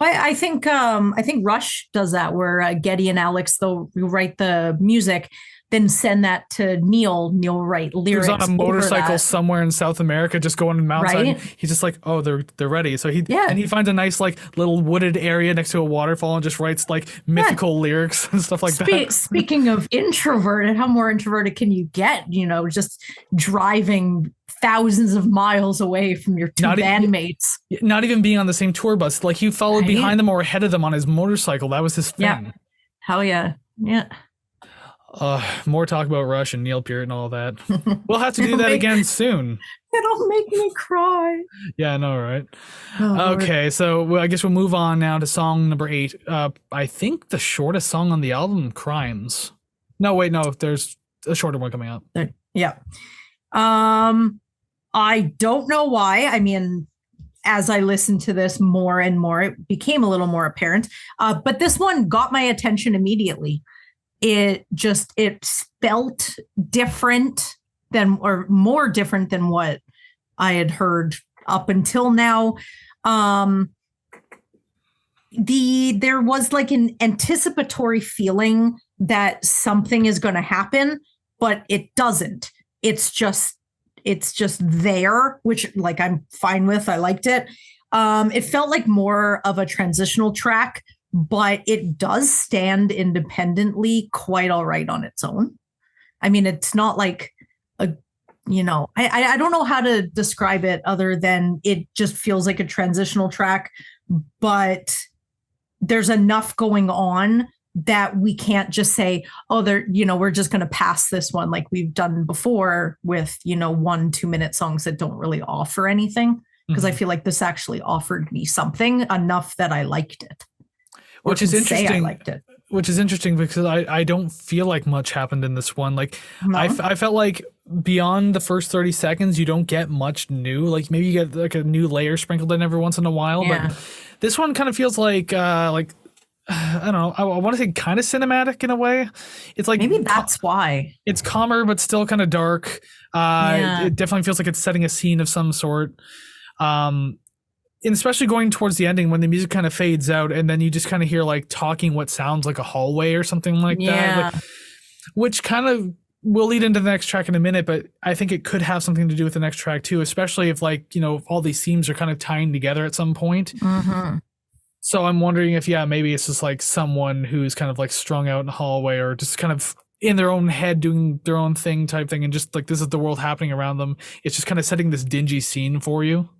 C: I think Rush does that, where Geddy and Alex, they'll write the music, then send that to Neil. Neil write lyrics.
B: He was on a motorcycle somewhere in South America, just going to mountainside. Right? He's just like, oh, they're ready. So he finds a nice like little wooded area next to a waterfall and just writes like mythical lyrics and stuff like that.
C: Speaking of introverted, how more introverted can you get? You know, just driving thousands of miles away from your two bandmates.
B: Not even being on the same tour bus. Like he followed behind them or ahead of them on his motorcycle. That was his thing.
C: Yeah. Hell yeah. Yeah.
B: More talk about Rush and Neil Peart and all that. We'll have to do that again soon.
C: It'll make me cry.
B: Yeah, I know, right?
C: Oh,
B: okay, so I guess we'll move on now to song number 8. I think the shortest song on the album, Crimes. No, wait, no, there's a shorter one coming up.
C: Yeah. I don't know why. I mean, as I listened to this more and more, it became a little more apparent. But this one got my attention immediately. It felt different than, or more different than what I had heard up until now. There was like an anticipatory feeling that something is going to happen, but it doesn't. It's just there, which like I'm fine with. I liked it. It felt like more of a transitional track, but it does stand independently quite all right on its own. I mean, it's not like I don't know how to describe it other than it just feels like a transitional track, but there's enough going on that we can't just say, oh, we're just going to pass this one like we've done before with, 1-2 minute songs that don't really offer anything. Because I feel like this actually offered me something enough that I liked it.
B: Which is interesting.
C: I liked it.
B: Which is interesting because I don't feel like much happened in this one. Like I felt like beyond the first 30 seconds, you don't get much new. Like maybe you get like a new layer sprinkled in every once in a while. Yeah. But this one kind of feels like I don't know. I want to say kind of cinematic in a way. It's like
C: maybe that's why
B: it's calmer, but still kind of dark. It definitely feels like it's setting a scene of some sort. And especially going towards the ending when the music kind of fades out and then you just kind of hear like talking what sounds like a hallway or something like that. Like, which kind of will lead into the next track in a minute, but I think it could have something to do with the next track too, especially if like, all these themes are kind of tying together at some point.
C: Mm-hmm.
B: So I'm wondering if, maybe it's just like someone who's kind of like strung out in a hallway or just kind of in their own head doing their own thing type thing. And just like, this is the world happening around them. It's just kind of setting this dingy scene for you.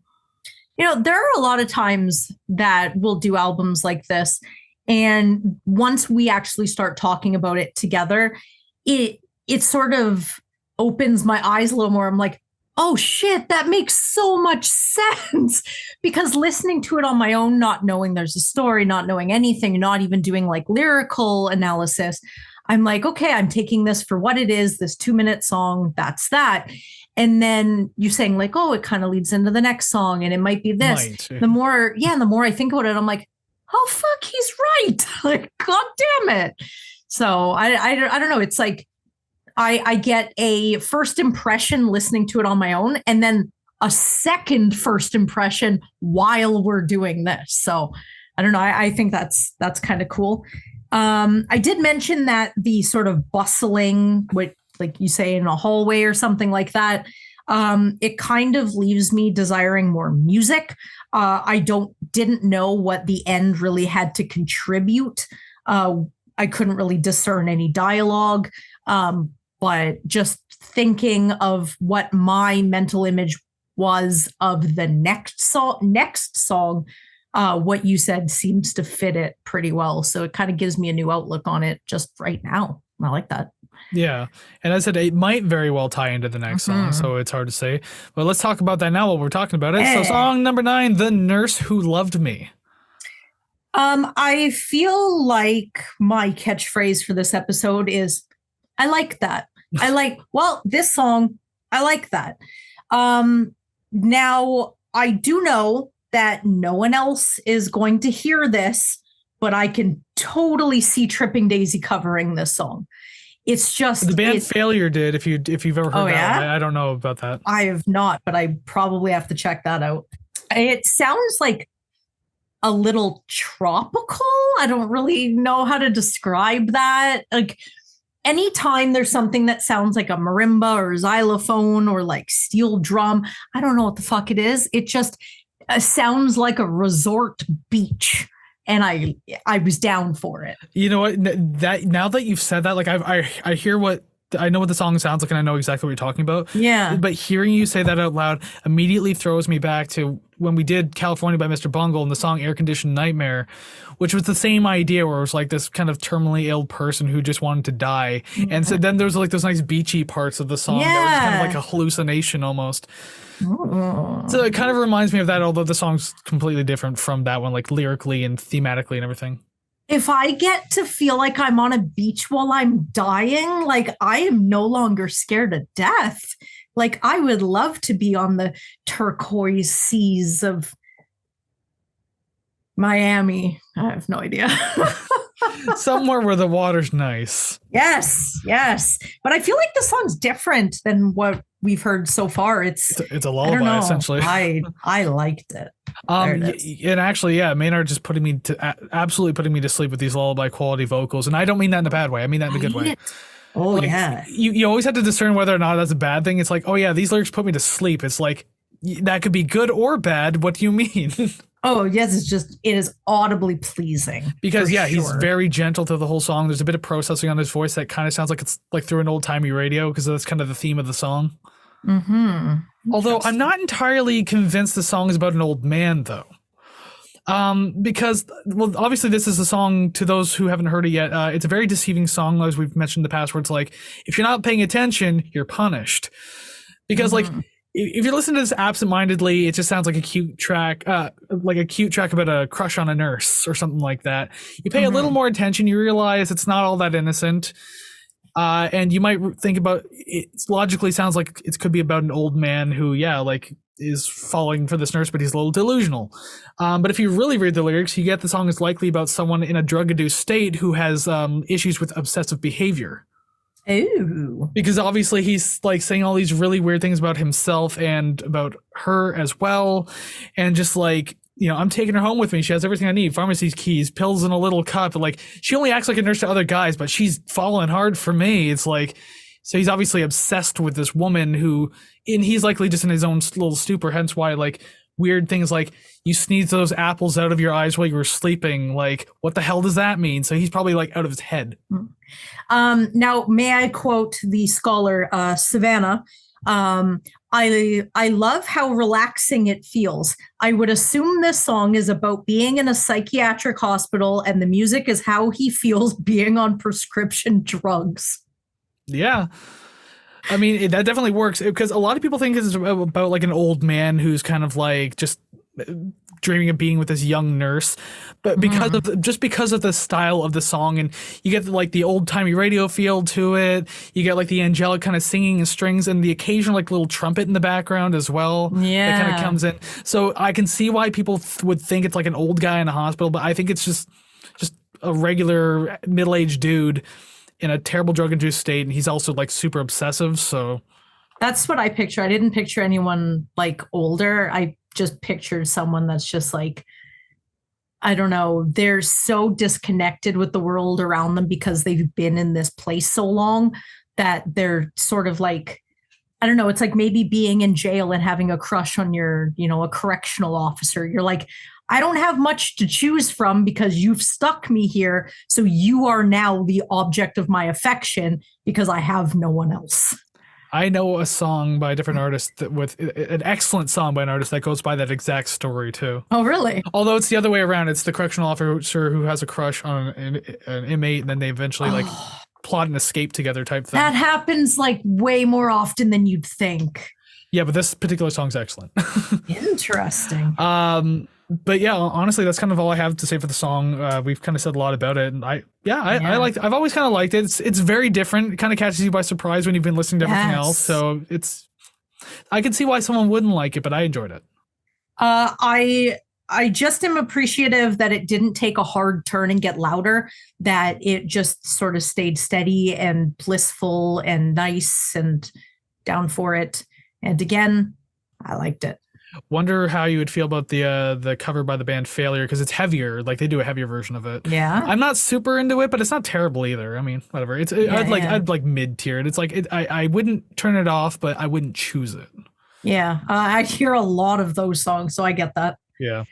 C: There are a lot of times that we'll do albums like this. And once we actually start talking about it together, it sort of opens my eyes a little more. I'm like, oh shit, that makes so much sense. Because listening to it on my own, not knowing there's a story, not knowing anything, not even doing like lyrical analysis, I'm like, okay, I'm taking this for what it is, this 2-minute song, that's that. And then you saying like, oh, it kind of leads into the next song and it might be this. The more I think about it, I'm like, oh, fuck, he's right. Like, God damn it. So I don't know. It's like, I get a first impression listening to it on my own and then a second first impression while we're doing this. So I don't know. I think that's kind of cool. I did mention that the sort of bustling, what like you say in a hallway or something like that, it kind of leaves me desiring more music. I didn't know what the end really had to contribute. I couldn't really discern any dialogue, but just thinking of what my mental image was of the next song, what you said seems to fit it pretty well. So it kind of gives me a new outlook on it just right now. I like that.
B: Yeah. And as I said, it might very well tie into the next song, so it's hard to say. But let's talk about that now while we're talking about it. So song number 9, The Nurse Who Loved Me.
C: I feel like my catchphrase for this episode is, I like that. This song, I like that. Now, I do know that no one else is going to hear this, but I can totally see Tripping Daisy covering this song. It's just
B: the band Failure did. If you've ever heard that,
C: yeah?
B: I don't know about that.
C: I have not, but I probably have to check that out. It sounds like a little tropical. I don't really know how to describe that. Like anytime there's something that sounds like a marimba or xylophone or like steel drum, I don't know what the fuck it is. It just sounds like a resort beach. And I was down for it.
B: You know what? That now that you've said that, like I hear what I know what the song sounds like, and I know exactly what you're talking about.
C: Yeah.
B: But hearing you say that out loud immediately throws me back to when we did California by Mr. Bungle and the song Air Conditioned Nightmare, which was the same idea where it was like this kind of terminally ill person who just wanted to die. And so then there's like those nice beachy parts of the song that was kind of like a hallucination almost. So it kind of reminds me of that, although the song's completely different from that one, like lyrically and thematically and everything.
C: If I get to feel like I'm on a beach while I'm dying, like I am no longer scared of death. Like I would love to be on the turquoise seas of Miami. I have no idea.
B: Somewhere where the water's nice.
C: Yes. But I feel like the song's different than what we've heard so far. It's
B: a lullaby, essentially.
C: I liked it.
B: And actually, Maynard just absolutely putting me to sleep with these lullaby quality vocals, and I don't mean that in a bad way. I mean that in a good way.
C: Oh,
B: like,
C: yeah.
B: You always have to discern whether or not that's a bad thing. It's like, oh yeah, these lyrics put me to sleep. It's like that could be good or bad. What do you mean?
C: Oh yes, it is audibly pleasing.
B: Because he's very gentle through the whole song. There's a bit of processing on his voice that kind of sounds like it's like through an old timey radio, because that's kind of the theme of the song. Although I'm not entirely convinced the song is about an old man, though. Because, well, obviously this is a song, to those who haven't heard it yet, it's a very deceiving song, as we've mentioned in the past, where it's like, if you're not paying attention, you're punished. Because, like, if you listen to this absentmindedly, it just sounds like a cute track about a crush on a nurse or something like that. You pay a little more attention, you realize it's not all that innocent. And you might think about it, logically sounds like it could be about an old man who, is falling for this nurse, but he's a little delusional. But if you really read the lyrics, you get the song is likely about someone in a drug-induced state who has issues with obsessive behavior.
C: Ooh.
B: Because obviously he's like saying all these really weird things about himself and about her as well. And just like, I'm taking her home with me. She has everything I need. Pharmacy keys, pills in a little cup. But like, she only acts like a nurse to other guys, but she's falling hard for me. It's like, so he's obviously obsessed with this woman and he's likely just in his own little stupor. Hence why like weird things like you sneeze those apples out of your eyes while you were sleeping. Like, what the hell does that mean? So he's probably like out of his head.
C: Now, may I quote the scholar, Savannah? I love how relaxing it feels. I would assume this song is about being in a psychiatric hospital, and the music is how he feels being on prescription drugs. Yeah.
B: I mean, that definitely works, because a lot of people think it's about like an old man who's kind of like just dreaming of being with this young nurse, but because of the style of the song, and you get like the old timey radio feel to it, you get like the angelic kind of singing and strings and the occasional like little trumpet in the background as well.
C: Yeah,
B: that kind of comes in. So I can see why people would think it's like an old guy in a hospital, but I think it's just a regular middle-aged dude in a terrible drug-induced state, and he's also like super obsessive. So
C: that's what I picture. I didn't picture anyone like older. I just pictured someone that's just like I don't know, they're so disconnected with the world around them because they've been in this place so long that they're sort of like, I don't know, it's like maybe being in jail and having a crush on a correctional officer. You're like, I don't have much to choose from because you've stuck me here. So you are now the object of my affection because I have no one else.
B: I know a song by a different artist with an excellent song by an artist that goes by that exact story too.
C: Oh, really?
B: Although it's the other way around. It's the correctional officer who has a crush on an inmate, and then they eventually plot and escape together type thing.
C: That happens like way more often than you'd think.
B: Yeah, but this particular song's excellent.
C: Interesting.
B: But yeah, honestly, that's kind of all I have to say for the song. We've kind of said a lot about it, and I like. I've always kind of liked it. It's very different. It kind of catches you by surprise when you've been listening to everything else. So I can see why someone wouldn't like it, but I enjoyed it.
C: I just am appreciative that it didn't take a hard turn and get louder. That it just sort of stayed steady and blissful and nice and down for it. And again, I liked it.
B: Wonder how you would feel about the cover by the band Failure, because it's heavier. Like they do a heavier version of it.
C: Yeah,
B: I'm not super into it, but it's not terrible either. I mean, whatever. I'd like mid tier it. It's like I wouldn't turn it off, but I wouldn't choose it.
C: Yeah, I hear a lot of those songs, so I get that.
B: Yeah.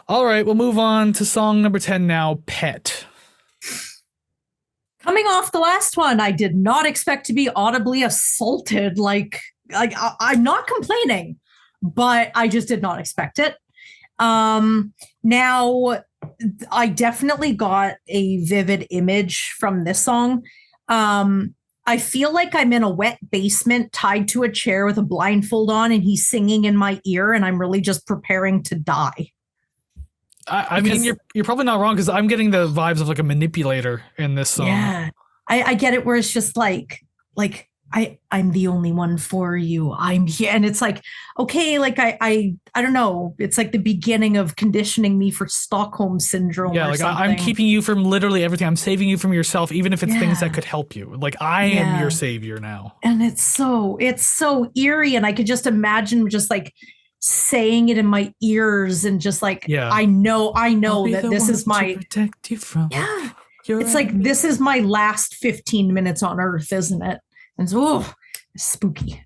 B: All right, we'll move on to song number 10 now, Pet.
C: Coming off the last one, I did not expect to be audibly assaulted. I'm not complaining, but I just did not expect it. Now, I definitely got a vivid image from this song. I feel like I'm in a wet basement tied to a chair with a blindfold on, and he's singing in my ear, and I'm really just preparing to die.
B: I mean, you're probably not wrong, because I'm getting the vibes of like a manipulator in this song.
C: Yeah, I get it, where it's just like I'm the only one for you. I'm here. And it's like, okay, like I don't know. It's like the beginning of conditioning me for Stockholm syndrome.
B: Yeah, like I'm keeping you from literally everything. I'm saving you from yourself, even if it's things that could help you. Like I am your savior now.
C: And it's so eerie. And I could just imagine just like saying it in my ears and just like, I know that this is my
B: protect you from.
C: Yeah. It's like, this is my last 15 minutes on earth, isn't it? And so, spooky.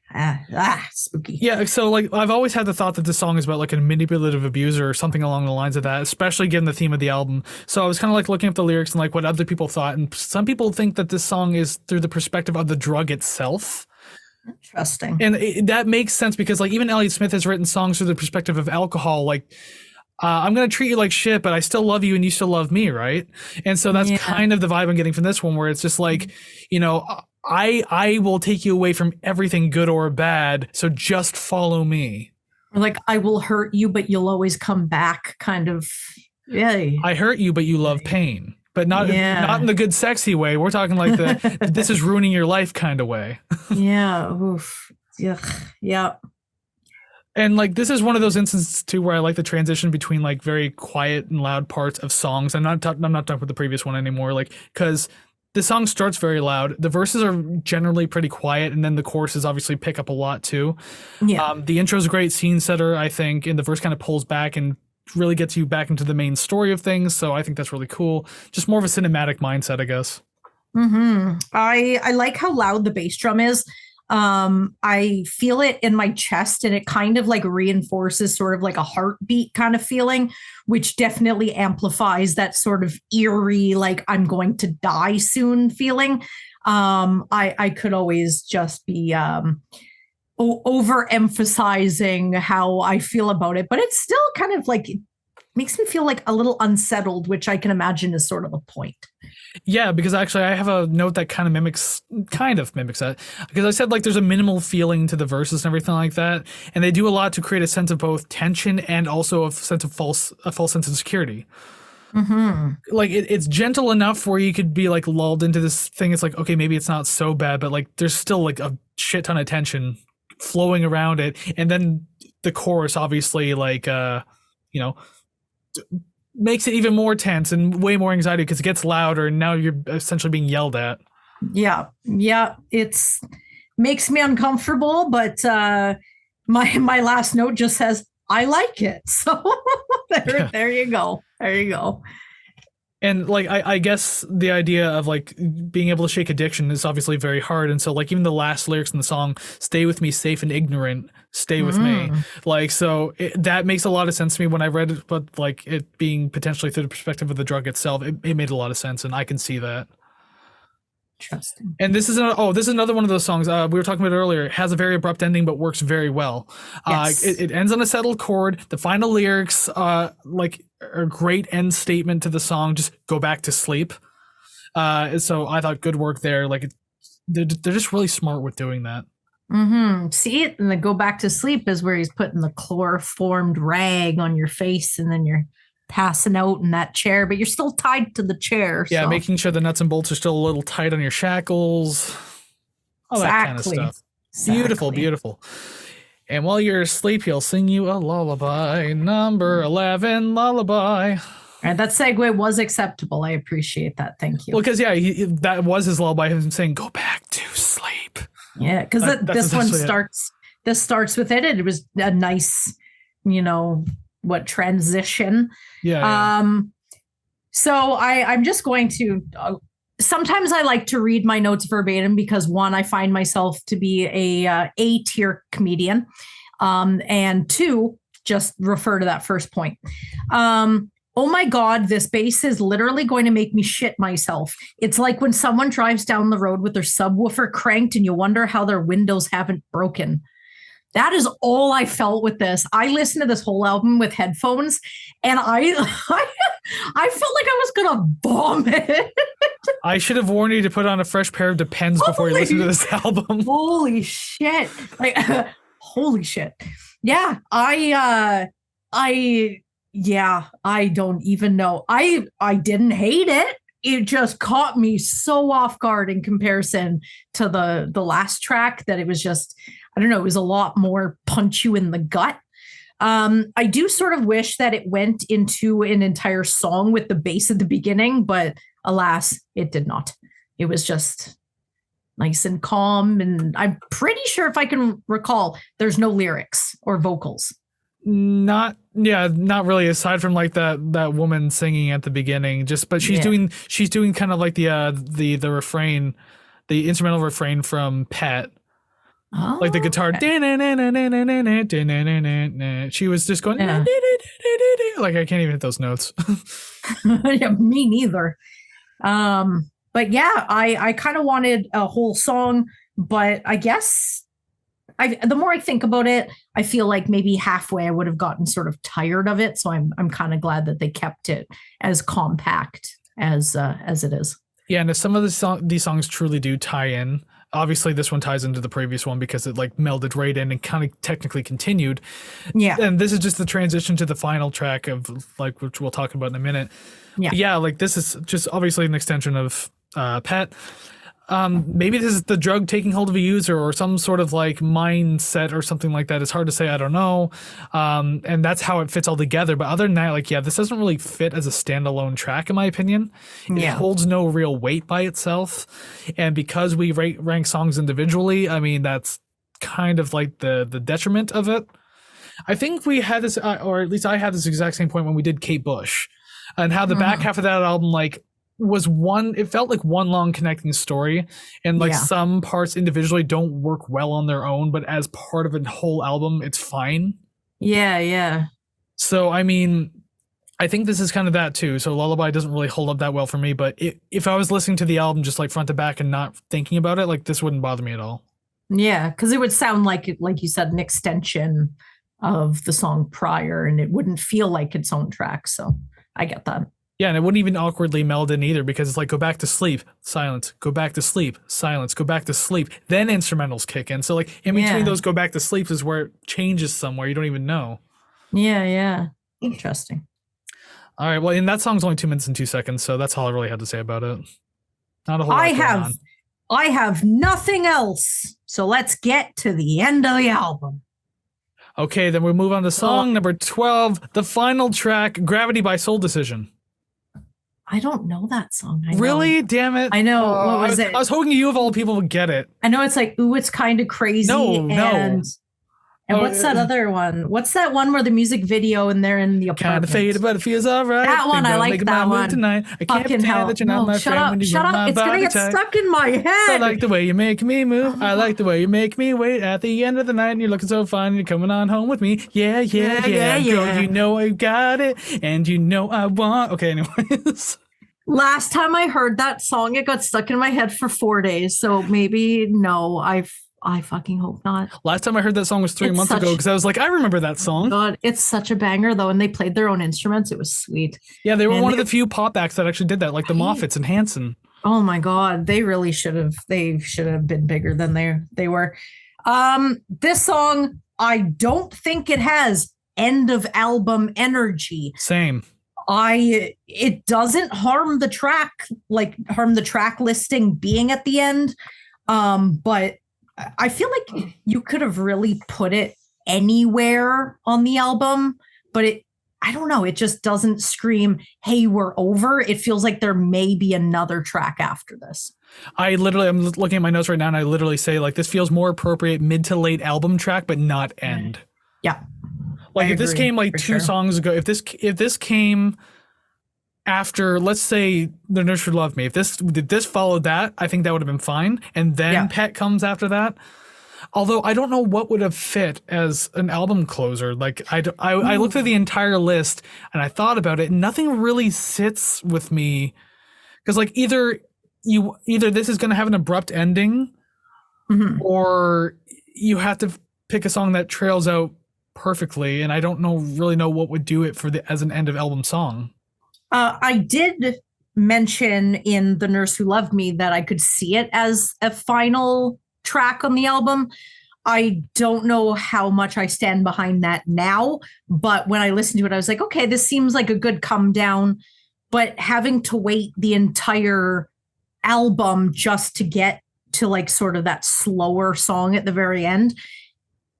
C: Spooky.
B: Yeah, so like I've always had the thought that this song is about like a manipulative abuser or something along the lines of that, especially given the theme of the album. So I was kind of like looking up the lyrics and like what other people thought, and some people think that this song is through the perspective of the drug itself.
C: Interesting.
B: And that makes sense, because like even Elliott Smith has written songs through the perspective of alcohol, like I'm going to treat you like shit, but I still love you and you still love me, right? And so that's kind of the vibe I'm getting from this one, where it's just like, I will take you away from everything good or bad, so just follow me.
C: Or like, I will hurt you, but you'll always come back, kind of. Yeah.
B: I hurt you, but you love pain. But not in the good sexy way. We're talking like the this is ruining your life kind of way.
C: Yeah. Oof. Yeah.
B: And like this is one of those instances too where I like the transition between like very quiet and loud parts of songs. I'm not talking about the previous one anymore, like, because the song starts very loud. The verses are generally pretty quiet, and then the choruses obviously pick up a lot too. Yeah. The intro's a great scene setter, I think, and the verse kind of pulls back and really gets you back into the main story of things. So I think that's really cool. Just more of a cinematic mindset, I guess.
C: Mm-hmm. I like how loud the bass drum is. I feel it in my chest, and it kind of like reinforces sort of like a heartbeat kind of feeling, which definitely amplifies that sort of eerie, like I'm going to die soon feeling. I could always just be overemphasizing how I feel about it, but it's still kind of like, it makes me feel like a little unsettled, which I can imagine is sort of a point.
B: Yeah, because actually I have a note that kind of mimics that, because I said like there's a minimal feeling to the verses and everything like that, and they do a lot to create a sense of both tension and also a sense of false sense of security. Mm-hmm. Like it's gentle enough where you could be like lulled into this thing. It's like, okay, maybe it's not so bad, but like there's still like a shit ton of tension flowing around it, and then the chorus obviously like makes it even more tense and way more anxiety because it gets louder and now you're essentially being yelled at.
C: Yeah. It's makes me uncomfortable, but my last note just says I like it. So there you go. There you go.
B: And like I guess the idea of like being able to shake addiction is obviously very hard, and so like even the last lyrics in the song, "Stay with me, safe and ignorant, stay with me," like so that makes a lot of sense to me when I read it. But like it being potentially through the perspective of the drug itself, it made a lot of sense, and I can see that.
C: Interesting.
B: And this is another one of those songs we were talking about earlier. It has a very abrupt ending, but works very well.
C: Yes.
B: It ends on a settled chord. The final lyrics, like a great end statement to the song. Just go back to sleep. So I thought good work there. Like they're just really smart with doing that.
C: See it, and the go back to sleep is where he's putting the chloroformed rag on your face, and then you're passing out in that chair, but you're still tied to the chair.
B: Yeah,
C: so.
B: making sure the nuts and bolts are still a little tight on your shackles. All that kind of stuff. Beautiful, beautiful. And while you're asleep, he'll sing you a lullaby. Number 11 lullaby.
C: And that segue was acceptable. I appreciate that. Thank you.
B: Well, because that was his lullaby. Him saying, "Go back to sleep."
C: Yeah, because this one starts. This starts with it. It was a nice, transition.
B: Yeah.
C: So I'm just going to. Sometimes I like to read my notes verbatim because one, I find myself to be a A-tier comedian, and two, just refer to that first point. Oh my God, this bass is literally going to make me shit myself. It's like when someone drives down the road with their subwoofer cranked and you wonder how their windows haven't broken. That is all I felt with this. I listened to this whole album with headphones, and I felt like I was gonna vomit.
B: I should have warned you to put on a fresh pair of Depends before you listen to this album.
C: Holy shit! Holy shit! Yeah, I don't even know. I didn't hate it. It just caught me so off guard in comparison to the last track that it was just. I don't know, it was a lot more punch you in the gut. I do sort of wish that it went into an entire song with the bass at the beginning, but alas, it did not. It was just nice and calm. And I'm pretty sure if I can recall, there's no lyrics or vocals.
B: Not really, aside from like that woman singing at the beginning, but she's doing kind of like the refrain, the instrumental refrain from Pet.
C: Oh,
B: like the guitar,
C: okay.
B: She was just going, like I can't even hit those notes.
C: Yeah, me neither. But yeah, I kind of wanted a whole song, but I guess the more I think about it, I feel like maybe halfway I would have gotten sort of tired of it. So I'm kind of glad that they kept it as compact as it is. Yeah,
B: and if some of these songs truly do tie in. Obviously, this one ties into the previous one because it like melded right in and kind of technically continued.
C: Yeah.
B: And this is just the transition to the final track of like, which we'll talk about in a minute.
C: Yeah.
B: Yeah. Like this is just obviously an extension of Pet. Maybe this is the drug taking hold of a user or some sort of like mindset or something like that. It's hard to say. I don't know. And that's how it fits all together. But other than that, like, yeah, this doesn't really fit as a standalone track, in my opinion. It holds no real weight by itself. And because we rank songs individually, I mean, that's kind of like the detriment of it. I think we had this, or at least I had this exact same point when we did Kate Bush, and how the back half of that album, like, it felt like one long connecting story, and like some parts individually don't work well on their own, but as part of a whole album, it's fine.
C: Yeah.
B: So, I mean, I think this is kind of that too. So Lullaby doesn't really hold up that well for me, but if I was listening to the album just like front to back and not thinking about it, like this wouldn't bother me at all.
C: Yeah, because it would sound like you said, an extension of the song prior, and it wouldn't feel like its own track. So I get that.
B: Yeah, and it wouldn't even awkwardly meld in either, because it's like go back to sleep, silence, go back to sleep, silence, go back to sleep, then instrumentals kick in. So like in between those go back to sleep is where it changes somewhere you don't even know.
C: Yeah. Interesting.
B: All right, well, and that song's only 2 minutes and 2 seconds, so that's all I really had to say about it. Not a whole lot going on.
C: I have nothing else. So let's get to the end of the album.
B: Okay, then we move on to song number 12, the final track, Gravity by Soul Decision.
C: I don't know that song.
B: Really? Damn it.
C: I know. What was it?
B: I was hoping you of all people would get it.
C: I know it's like, ooh, it's kind of crazy.
B: No.
C: And what's that other one? What's that one where the music video and they're in the apartment?
B: Kind of faded, but it feels all right.
C: That one, I like that one.
B: Tonight. I can't
C: Fucking
B: pretend
C: hell.
B: that you're not my
C: shut
B: friend
C: up,
B: when you
C: shut
B: rub
C: up.
B: my
C: It's going to
B: body
C: get
B: tight.
C: stuck in my head.
B: I like the way you make me move. I like the way you make me wait at the end of the night and you're looking so fine and you're coming on home with me. Yeah. Girl, you know I got it and you know I want. Okay, anyways.
C: Last time I heard that song, it got stuck in my head for 4 days. So maybe no, I fucking hope not.
B: Last time I heard that song was 3 months ago because I was like, I remember that song.
C: God, it's such a banger though, and they played their own instruments. It was sweet.
B: Yeah, they were one of the few pop acts that actually did that, like the Moffats and Hanson.
C: Oh my God, they really should have. They should have been bigger than they were. This song, I don't think it has end of album energy.
B: Same.
C: It doesn't harm the track listing being at the end. But I feel like you could have really put it anywhere on the album, but I don't know. It just doesn't scream, hey, we're over. It feels like there may be another track after this. I'm
B: looking at my notes right now and I literally say like, this feels more appropriate mid to late album track, but not end.
C: Yeah.
B: Like if this came like two songs ago, if this came after, let's say The Nurse Who Loved Me, if this followed that, I think that would have been fine. And then Pet comes after that. Although I don't know what would have fit as an album closer. Like I looked at the entire list and I thought about it and nothing really sits with me. Cause like either this is going to have an abrupt ending or you have to pick a song that trails out perfectly, and I don't really know what would do it as an end of album song.
C: I did mention in The Nurse Who Loved Me that I could see it as a final track on the album. I don't know how much I stand behind that now, but when I listened to it, I was like, okay, this seems like a good come down, but having to wait the entire album just to get to like sort of that slower song at the very end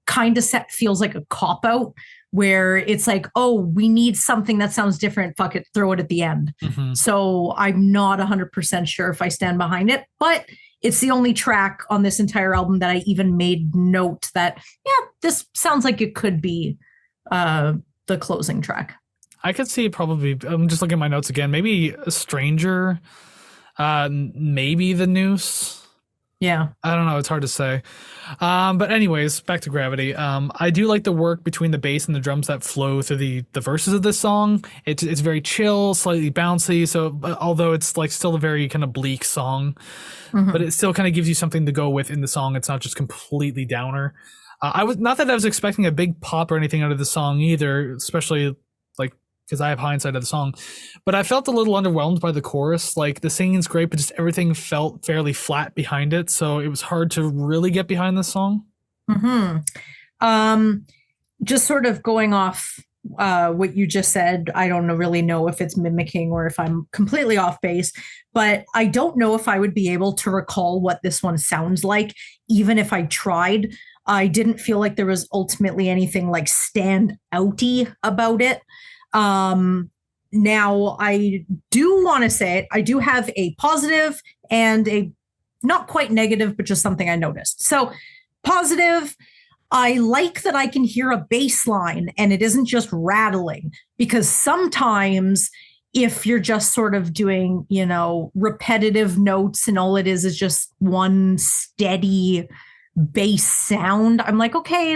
C: kind of feels like a cop out where it's like, oh, we need something that sounds different. Fuck it, throw it at the end. So I'm not 100% sure if I stand behind it, but it's the only track on this entire album that I even made note that, yeah, this sounds like it could be the closing track.
B: I could see it probably, I'm just looking at my notes again, maybe A Stranger, maybe The Noose.
C: Yeah.
B: I don't know. It's hard to say. But anyways, back to Gravity. I do like the work between the bass and the drums that flow through the verses of this song. It's very chill, slightly bouncy. So although it's like still a very kind of bleak song, but it still kind of gives you something to go with in the song. It's not just completely downer. I was expecting a big pop or anything out of the song either, especially like because I have hindsight of the song, but I felt a little underwhelmed by the chorus. Like the singing's great, but just everything felt fairly flat behind it. So it was hard to really get behind this song.
C: Just sort of going off what you just said, I don't really know if it's mimicking or if I'm completely off base, but I don't know if I would be able to recall what this one sounds like, even if I tried. I didn't feel like there was ultimately anything like stand outy about it. Now I do want to say it. I do have a positive and a not quite negative, but just something I noticed. So positive, I like that I can hear a bass line and it isn't just rattling, because sometimes if you're just sort of doing, repetitive notes and all it is just one steady bass sound, I'm like, okay,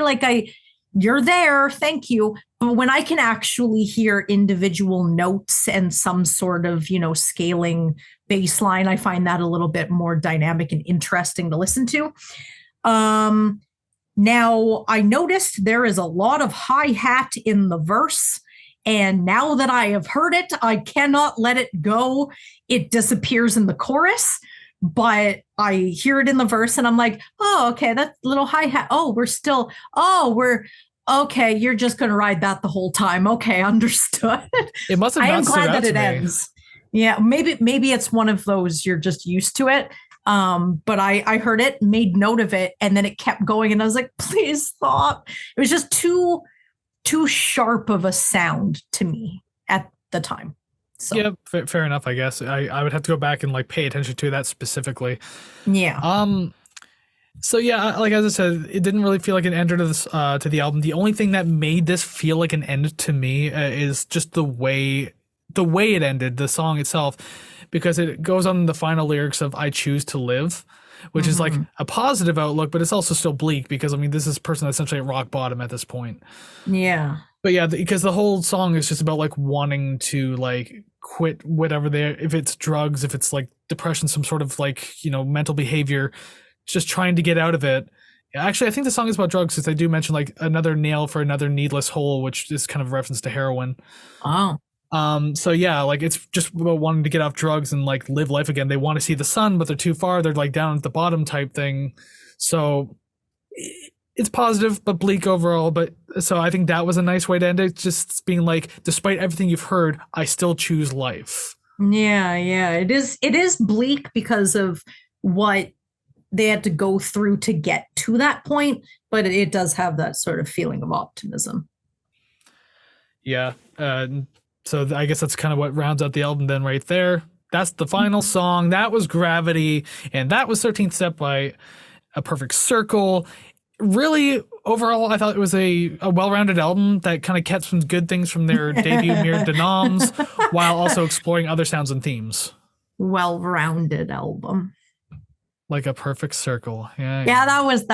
C: you're there, thank you. But when I can actually hear individual notes and some sort of, scaling bass line, I find that a little bit more dynamic and interesting to listen to. Now, I noticed there is a lot of hi-hat in the verse, and now that I have heard it, I cannot let it go. It disappears in the chorus, but I hear it in the verse, and I'm like, oh, okay, that little hi-hat. Okay, you're just going to ride that the whole time. Okay, understood.
B: It must have. I am glad that it ends.
C: Yeah, maybe it's one of those you're just used to it. But I heard it, made note of it, and then it kept going, and I was like, please stop. It was just too sharp of a sound to me at the time. So.
B: Yeah, fair enough, I guess. I would have to go back and pay attention to that specifically.
C: Yeah.
B: So yeah, like as I said, it didn't really feel like an end to this to the album. The only thing that made this feel like an end to me is just the way it ended, the song itself, because it goes on the final lyrics of "I choose to live," which is like a positive outlook, but it's also still bleak because I mean this is a person that's essentially at rock bottom at this point.
C: Yeah.
B: But yeah, because the whole song is just about like wanting to like quit whatever they, if it's drugs, if it's like depression, some sort of like, mental behavior, just trying to get out of it. Actually, I think the song is about drugs because they do mention like another nail for another needless hole, which is kind of a reference to heroin.
C: Oh.
B: So yeah, like it's just about wanting to get off drugs and like live life again. They want to see the sun, but they're too far. They're like down at the bottom type thing. So it's positive but bleak overall. But so I think that was a nice way to end it. Just being like, despite everything you've heard, I still choose life.
C: Yeah, yeah. It is bleak because of what they had to go through to get to that point, but it does have that sort of feeling of optimism.
B: Yeah. So I guess that's kind of what rounds out the album then right there. That's the final song. That was Gravity, and that was 13th Step by A Perfect Circle. Really, overall, I thought it was a well-rounded album that kind of kept some good things from their debut Mir de Noms while also exploring other sounds and themes.
C: Well-rounded album.
B: Like A Perfect Circle. Yeah.
C: Yeah, that was it.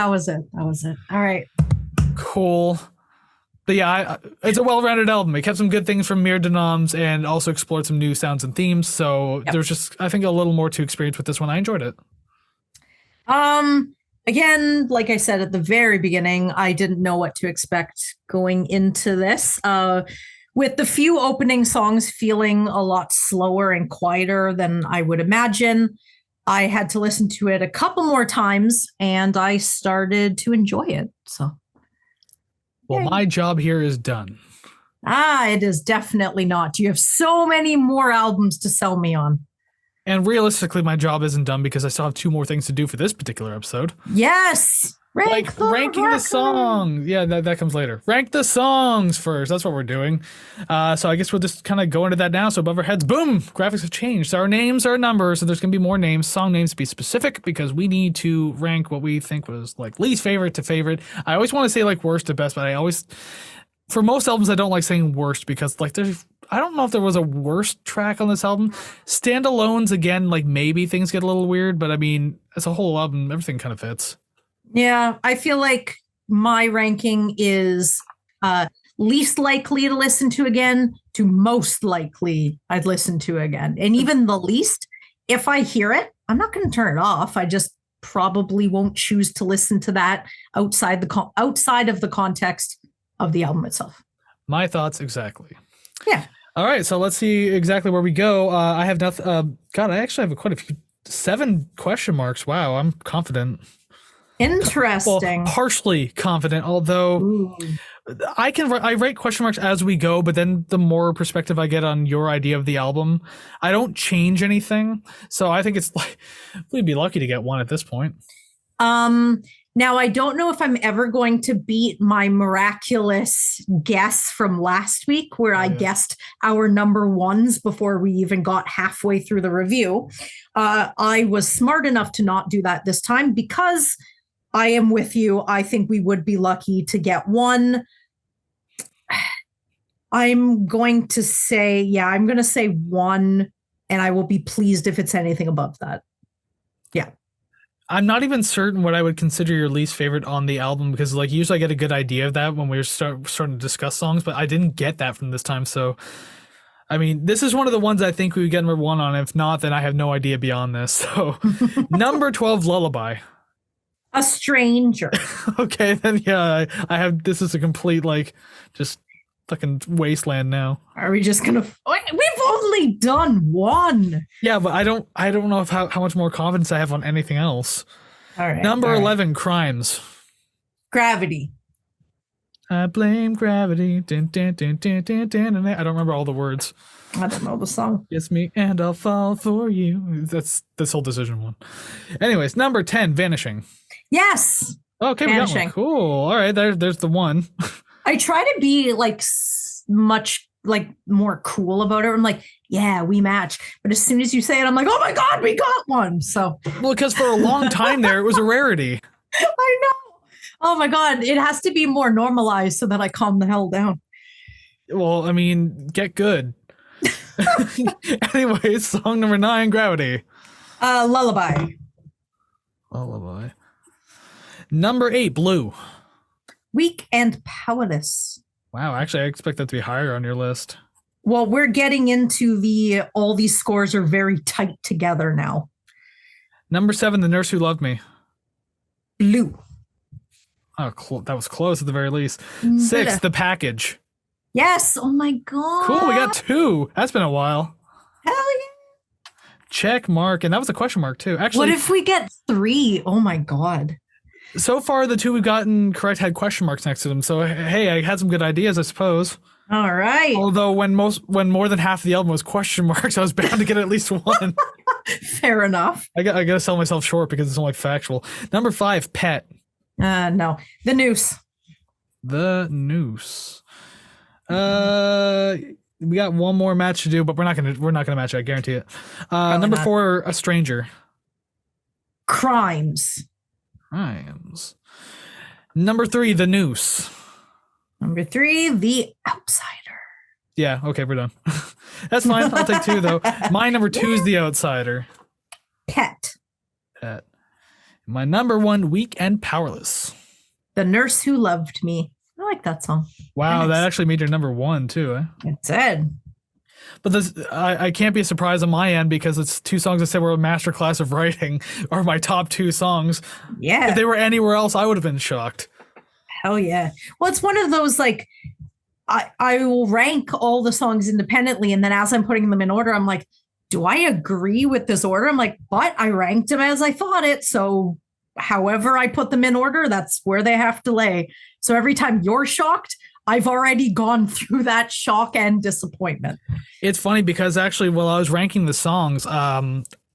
C: That was it. All right.
B: Cool. But yeah, it's a well-rounded album. It kept some good things from Mir de Noms and also explored some new sounds and themes. So there's just, I think, a little more to experience with this one. I enjoyed it.
C: Again, like I said at the very beginning, I didn't know what to expect going into this. With the few opening songs feeling a lot slower and quieter than I would imagine, I had to listen to it a couple more times and I started to enjoy it. So,
B: well, my job here is done.
C: it is definitely not. You have so many more albums to sell me on.
B: And realistically, my job isn't done because I still have 2 more things to do for this particular episode.
C: Yes.
B: Ranking the songs. Yeah, that comes later. Rank the songs first. That's what we're doing. So I guess we'll just kind of go into that now. So above our heads, boom, graphics have changed. So our names are numbers. So there's going to be more names, song names to be specific because we need to rank what we think was like least favorite to favorite. I always want to say like worst to best, but for most albums, I don't like saying worst because like I don't know if there was a worst track on this album. Standalones, again, like maybe things get a little weird, but I mean, as a whole album, everything kind of fits.
C: Yeah, I feel like my ranking is least likely to listen to again to most likely I'd listen to again. And even the least, if I hear it, I'm not going to turn it off. I just probably won't choose to listen to that outside of the context of the album itself.
B: My thoughts exactly.
C: Yeah.
B: All right, so let's see exactly where we go. I have nothing. God, I actually have quite a few. 7 question marks. Wow, I'm confident.
C: Interesting.
B: Well, partially confident, although
C: Ooh.
B: I rate question marks as we go, but then the more perspective I get on your idea of the album, I don't change anything. So I think it's like we'd be lucky to get 1 at this point.
C: Now, I don't know if I'm ever going to beat my miraculous guess from last week where I guessed our number 1s before we even got halfway through the review. I was smart enough to not do that this time because I am with you. I think we would be lucky to get 1. I'm going to say 1, and I will be pleased if it's anything above that. Yeah.
B: I'm not even certain what I would consider your least favorite on the album because like usually I get a good idea of that when we're starting to discuss songs, but I didn't get that from this time. So, I mean, this is one of the ones I think we would get number 1 on. If not, then I have no idea beyond this. So number 12, Lullaby.
C: A stranger.
B: Okay, then yeah, I have, this is a complete like just fucking wasteland now.
C: Are we just gonna? We've only done 1.
B: Yeah, but I don't know if how much more confidence I have on anything else.
C: All right.
B: Number 11, Crimes.
C: Gravity.
B: I blame gravity. Dun, dun, dun, dun, dun, dun, dun. I don't remember all the words.
C: I don't know the song.
B: Kiss me and I'll fall for you. That's this whole decision one. Anyways, number 10, Vanishing.
C: Yes.
B: Okay, Vanishing. We got one. Cool. All right, there's the one.
C: I try to be like much like more cool about it. I'm like, yeah, we match. But as soon as you say it, I'm like, oh my God, we got one. So
B: well, because for a long time there, it was a rarity.
C: I know. Oh my God. It has to be more normalized so that I calm the hell down.
B: Well, I mean, get good. Anyways, song number 9, Gravity.
C: Lullaby.
B: Lullaby. Number 8, Blue.
C: Weak and powerless.
B: Wow, actually, I expect that to be higher on your list.
C: Well, we're getting into all these scores are very tight together now.
B: Number 7, The Nurse Who Loved Me.
C: Blue.
B: Oh, that was close at the very least.
C: Blue.
B: 6, The Package.
C: Yes. Oh my God.
B: Cool, we got 2. That's been a while.
C: Hell yeah.
B: Check mark, and that was a question mark too. Actually,
C: What if we get 3? Oh my God.
B: so far the 2 we've gotten correct had question marks next to them. So hey, I had some good ideas, I suppose.
C: All right.
B: Although when more than half of the album was question marks, I was bound to get at least one.
C: Fair enough.
B: I gotta sell myself short because it's only factual. Number 5, Pet.
C: No. The Noose.
B: The Noose. We got one more match to do, but we're not gonna match it, I guarantee it. Number
C: not.
B: 4, A Stranger.
C: Crimes.
B: Crimes. Number 3, The Noose.
C: Number 3, The Outsider.
B: Yeah, okay, we're done. That's fine. I'll take 2 though. My number 2 is The Outsider.
C: Pet.
B: Pet. My number 1, Weak and Powerless.
C: The Nurse Who Loved Me. I like that song.
B: Wow,
C: Nice.
B: that actually made your number 1 too, eh?
C: It said.
B: But this, I can't be a surprise on my end because it's 2 songs I said were a masterclass of writing are my top 2 songs.
C: Yeah.
B: If they were anywhere else, I would have been shocked.
C: Hell yeah. Well, it's one of those like I will rank all the songs independently, and then as I'm putting them in order, I'm like, do I agree with this order? I'm like, but I ranked them as I thought it. So however I put them in order, that's where they have to lay. So every time you're shocked, I've already gone through that shock and disappointment.
B: It's funny because actually, while I was ranking the songs,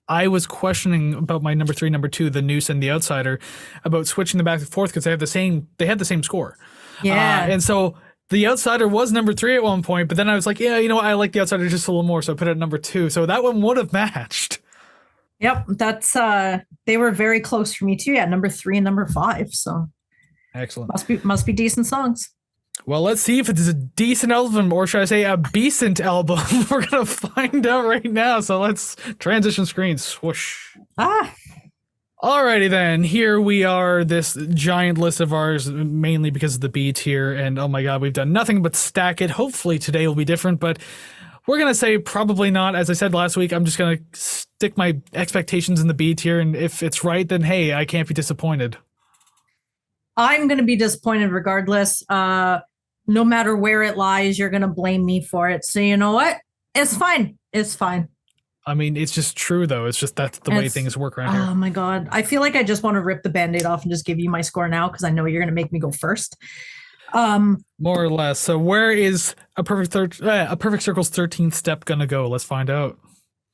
B: I was questioning about my number 3, number 2, The Noose and The Outsider, about switching them back and forth because they had the same score.
C: Yeah.
B: And so The Outsider was number 3 at one point, but then I was like, yeah, you know what? I like The Outsider just a little more, so I put it at number 2. So that one would have matched.
C: Yep. That's they were very close for me too. Yeah, number 3 and number 5. So
B: Excellent.
C: must be decent songs.
B: Well, let's see if it's a decent album, or should I say a decent album. We're going to find out right now. So let's transition screen. Swoosh. Alrighty then, here we are, this giant list of ours, mainly because of the B tier, and oh my god, we've done nothing but stack it. Hopefully today will be different, but we're going to say probably not. As I said last week, I'm just going to stick my expectations in the B tier, and if it's right, then hey, I can't be disappointed.
C: I'm going to be disappointed regardless. No matter where it lies, you're going to blame me for it. So you know what? It's fine. It's fine.
B: I mean, it's just true, though. It's just that's the way things work around here.
C: Oh, my God. I feel like I just want to rip the Band-Aid off and just give you my score now because I know you're going to make me go first.
B: More or less. So where is a perfect circle's 13th step going to go? Let's find out.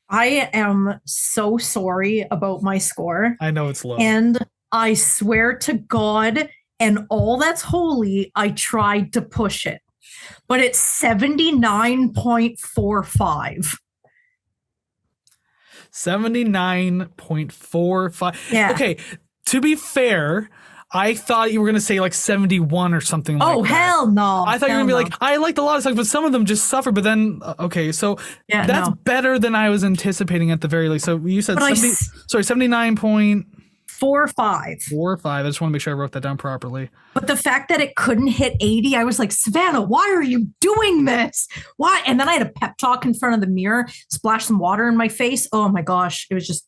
C: I am so sorry about my score.
B: I know it's low.
C: And I swear to God and all that's holy, I tried to push it. But it's 79.45.
B: 79.45.
C: Yeah.
B: Okay, to be fair, I thought you were going to say like 71 or something like that.
C: Oh, hell no.
B: I thought you were going to be like, I liked a lot of songs, but some of them just suffer. But then, okay, so
C: Yeah,
B: that's
C: no.
B: better than I was anticipating at the very least. So you said 79.45.
C: 4.5.
B: I just want to make sure I wrote that down properly.
C: But the fact that it couldn't hit 80, I was like, Savannah, why are you doing this? Why? And then I had a pep talk in front of the mirror, splash some water in my face. Oh my gosh. It's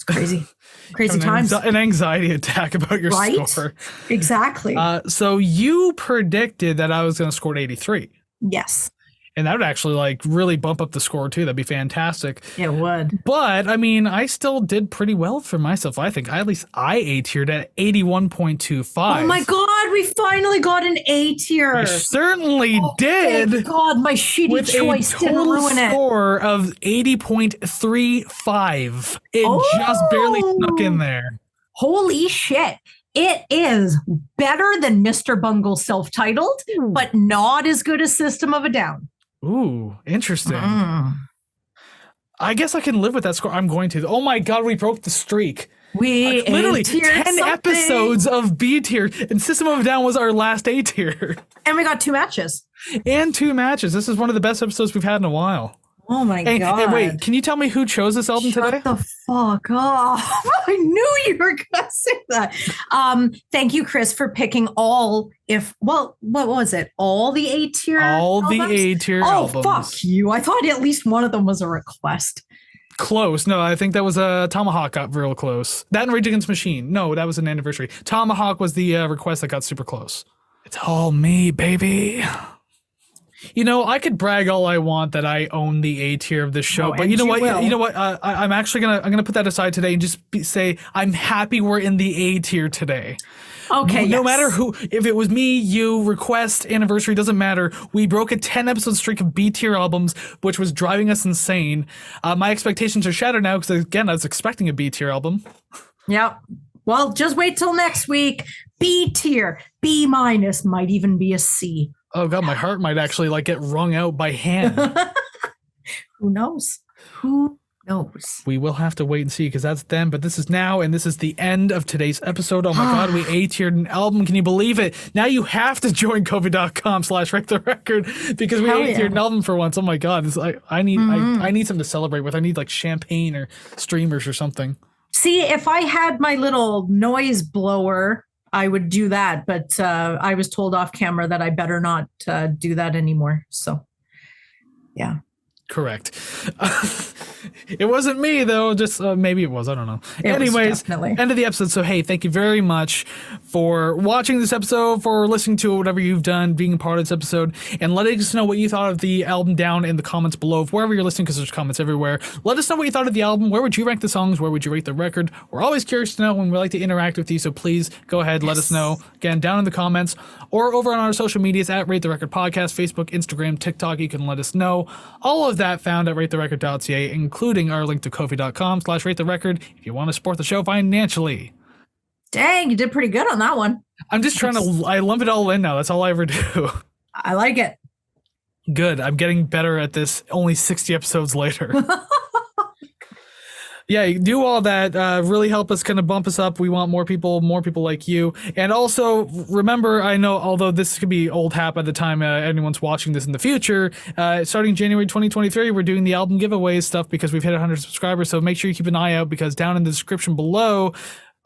C: crazy. Crazy times.
B: An anxiety attack about your score.
C: Exactly.
B: So you predicted that I was going to score 83.
C: Yes.
B: And that would actually like really bump up the score too. That'd be fantastic.
C: It would.
B: But I mean, I still did pretty well for myself. I think at least I A-tiered at 81.25.
C: Oh my God, we finally got an A tier.
B: I certainly did.
C: Thank God, my shitty
B: with
C: choice
B: a
C: didn't
B: total
C: ruin it.
B: score of 80.35. It just barely snuck in there.
C: Holy shit. It is better than Mr. Bungle's self-titled, but not as good as System of a Down.
B: Ooh, interesting. I guess I can live with that score. I'm going to. Oh my God, we broke the streak.
C: We
B: literally
C: A-tiered
B: 10
C: something.
B: episodes of B tier, and System of a Down was our last A tier.
C: And we got 2 matches.
B: And 2 matches. This is one of the best episodes we've had in a while.
C: Oh my God.
B: And wait, can you tell me who chose this album
C: Shut
B: today?
C: the fuck up. I knew you were gonna say that. Thank you, Kris, for picking what was it? All the A tier
B: The A tier albums.
C: Oh, fuck you. I thought at least one of them was a request.
B: Close. No, I think that was Tomahawk got real close. That and Rage Against the Machine. No, that was an anniversary. Tomahawk was the request that got super close. It's all me, baby. You know, I could brag all I want that I own the A tier of this show, but you know what?
C: will.
B: You know what? I'm actually gonna put that aside today and just say I'm happy we're in the A tier today.
C: Okay.
B: No
C: yes.
B: matter who, if it was me, you, request, anniversary, doesn't matter. We broke a 10 episode streak of B tier albums, which was driving us insane. My expectations are shattered now because, again, I was expecting a B tier album.
C: Yep. Well, just wait till next week. B tier, B minus, might even be a C.
B: Oh God, my heart might actually like get wrung out by hand.
C: Who knows? Who knows?
B: We will have to wait and see because that's then, but this is now, and this is the end of today's episode. Oh my God, we A-tiered an album. Can you believe it? Now you have to join Kofi.com/write-the-record because we A-tiered an album for once. Oh my God, it's like, I need something to celebrate with. I need like champagne or streamers or something.
C: See, if I had my little noise blower, I would do that. But I was told off camera that I better not do that anymore. So, yeah.
B: Correct. It wasn't me though. Just maybe it was. I don't know. Anyways, end of the episode. So hey, thank you very much for watching this episode, for listening to it, whatever you've done, being a part of this episode, and letting us know what you thought of the album down in the comments below, wherever you're listening, because there's comments everywhere. Let us know what you thought of the album. Where would you rank the songs? Where would you rate the record? We're always curious to know, when we like to interact with you. So please go ahead, let us know. Again, down in the comments or over on our social medias at Rate the Record Podcast, Facebook, Instagram, TikTok. You can let us know. All of that found at ratetherecord.ca, including our link to kofi.com/ratetherecord if you want to support the show financially.
C: Dang, you did pretty good on that one.
B: I'm just trying to, I lump it all in now. That's all I ever do.
C: I like it.
B: Good. I'm getting better at this only 60 episodes later. Yeah, do all that. Really help us, kind of bump us up. We want more people like you. And also, remember, I know, although this could be old hat by the time anyone's watching this in the future, starting January 2023, we're doing the album giveaways stuff because we've hit 100 subscribers. So make sure you keep an eye out, because down in the description below,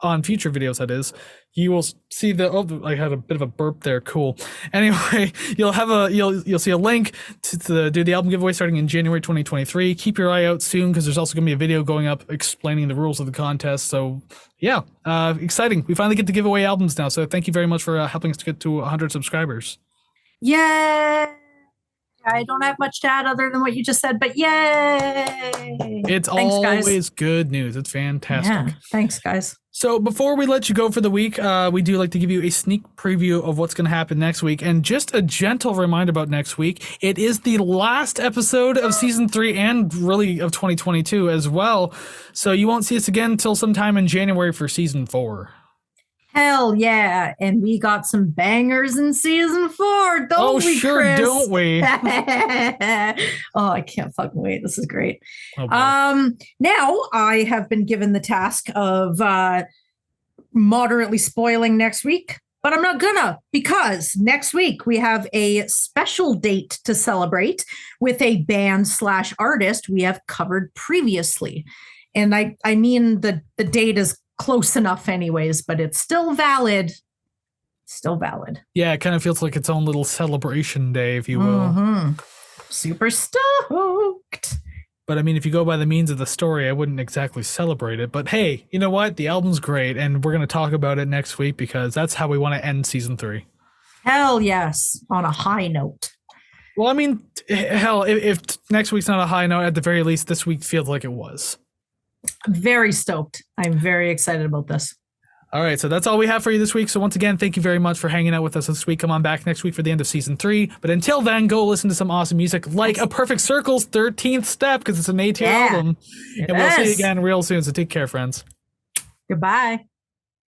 B: on future videos, that is, you will see the, oh, I had a bit of a burp there. Cool. Anyway, you'll see a link to do the album giveaway starting in January 2023. Keep your eye out soon, because there's also going to be a video going up explaining the rules of the contest. So yeah, exciting. We finally get to give away albums now. So thank you very much for helping us to get to 100 subscribers.
C: Yay! I don't have much to add other than what you just said, but yay!
B: Thanks, always guys. Good news. It's fantastic.
C: Yeah, thanks, guys.
B: So before we let you go for the week, we do like to give you a sneak preview of what's going to happen next week. And just a gentle reminder about next week. It is the last episode of season 3 and really of 2022 as well. So you won't see us again until sometime in January for season 4.
C: Hell yeah. And we got some bangers in season 4, don't we,
B: sure,
C: Kris?
B: don't we?
C: Oh, I can't fucking wait. This is great.
B: Oh,
C: now I have been given the task of moderately spoiling next week, but I'm not gonna, because next week we have a special date to celebrate with a band/artist we have covered previously. And I mean, the date is close enough anyways, but it's still valid. Still valid.
B: Yeah, it kind of feels like its own little celebration day, if you will.
C: Mm-hmm. Super stoked.
B: But I mean, if you go by the means of the story, I wouldn't exactly celebrate it. But hey, you know what? The album's great, and we're going to talk about it next week, because that's how we want to end season 3.
C: Hell yes, on a high note.
B: Well, I mean, hell, if next week's not a high note, at the very least, this week feels like it was.
C: Very stoked. I'm very excited about this.
B: All right, so that's all we have for you this week. So once again, thank you very much for hanging out with us this week. Come on back next week for the end of season 3. But until then, go listen to some awesome music like A Perfect Circle's 13th Step, because it's an A-tier album. And we'll see you again real soon. So take care, friends.
C: Goodbye.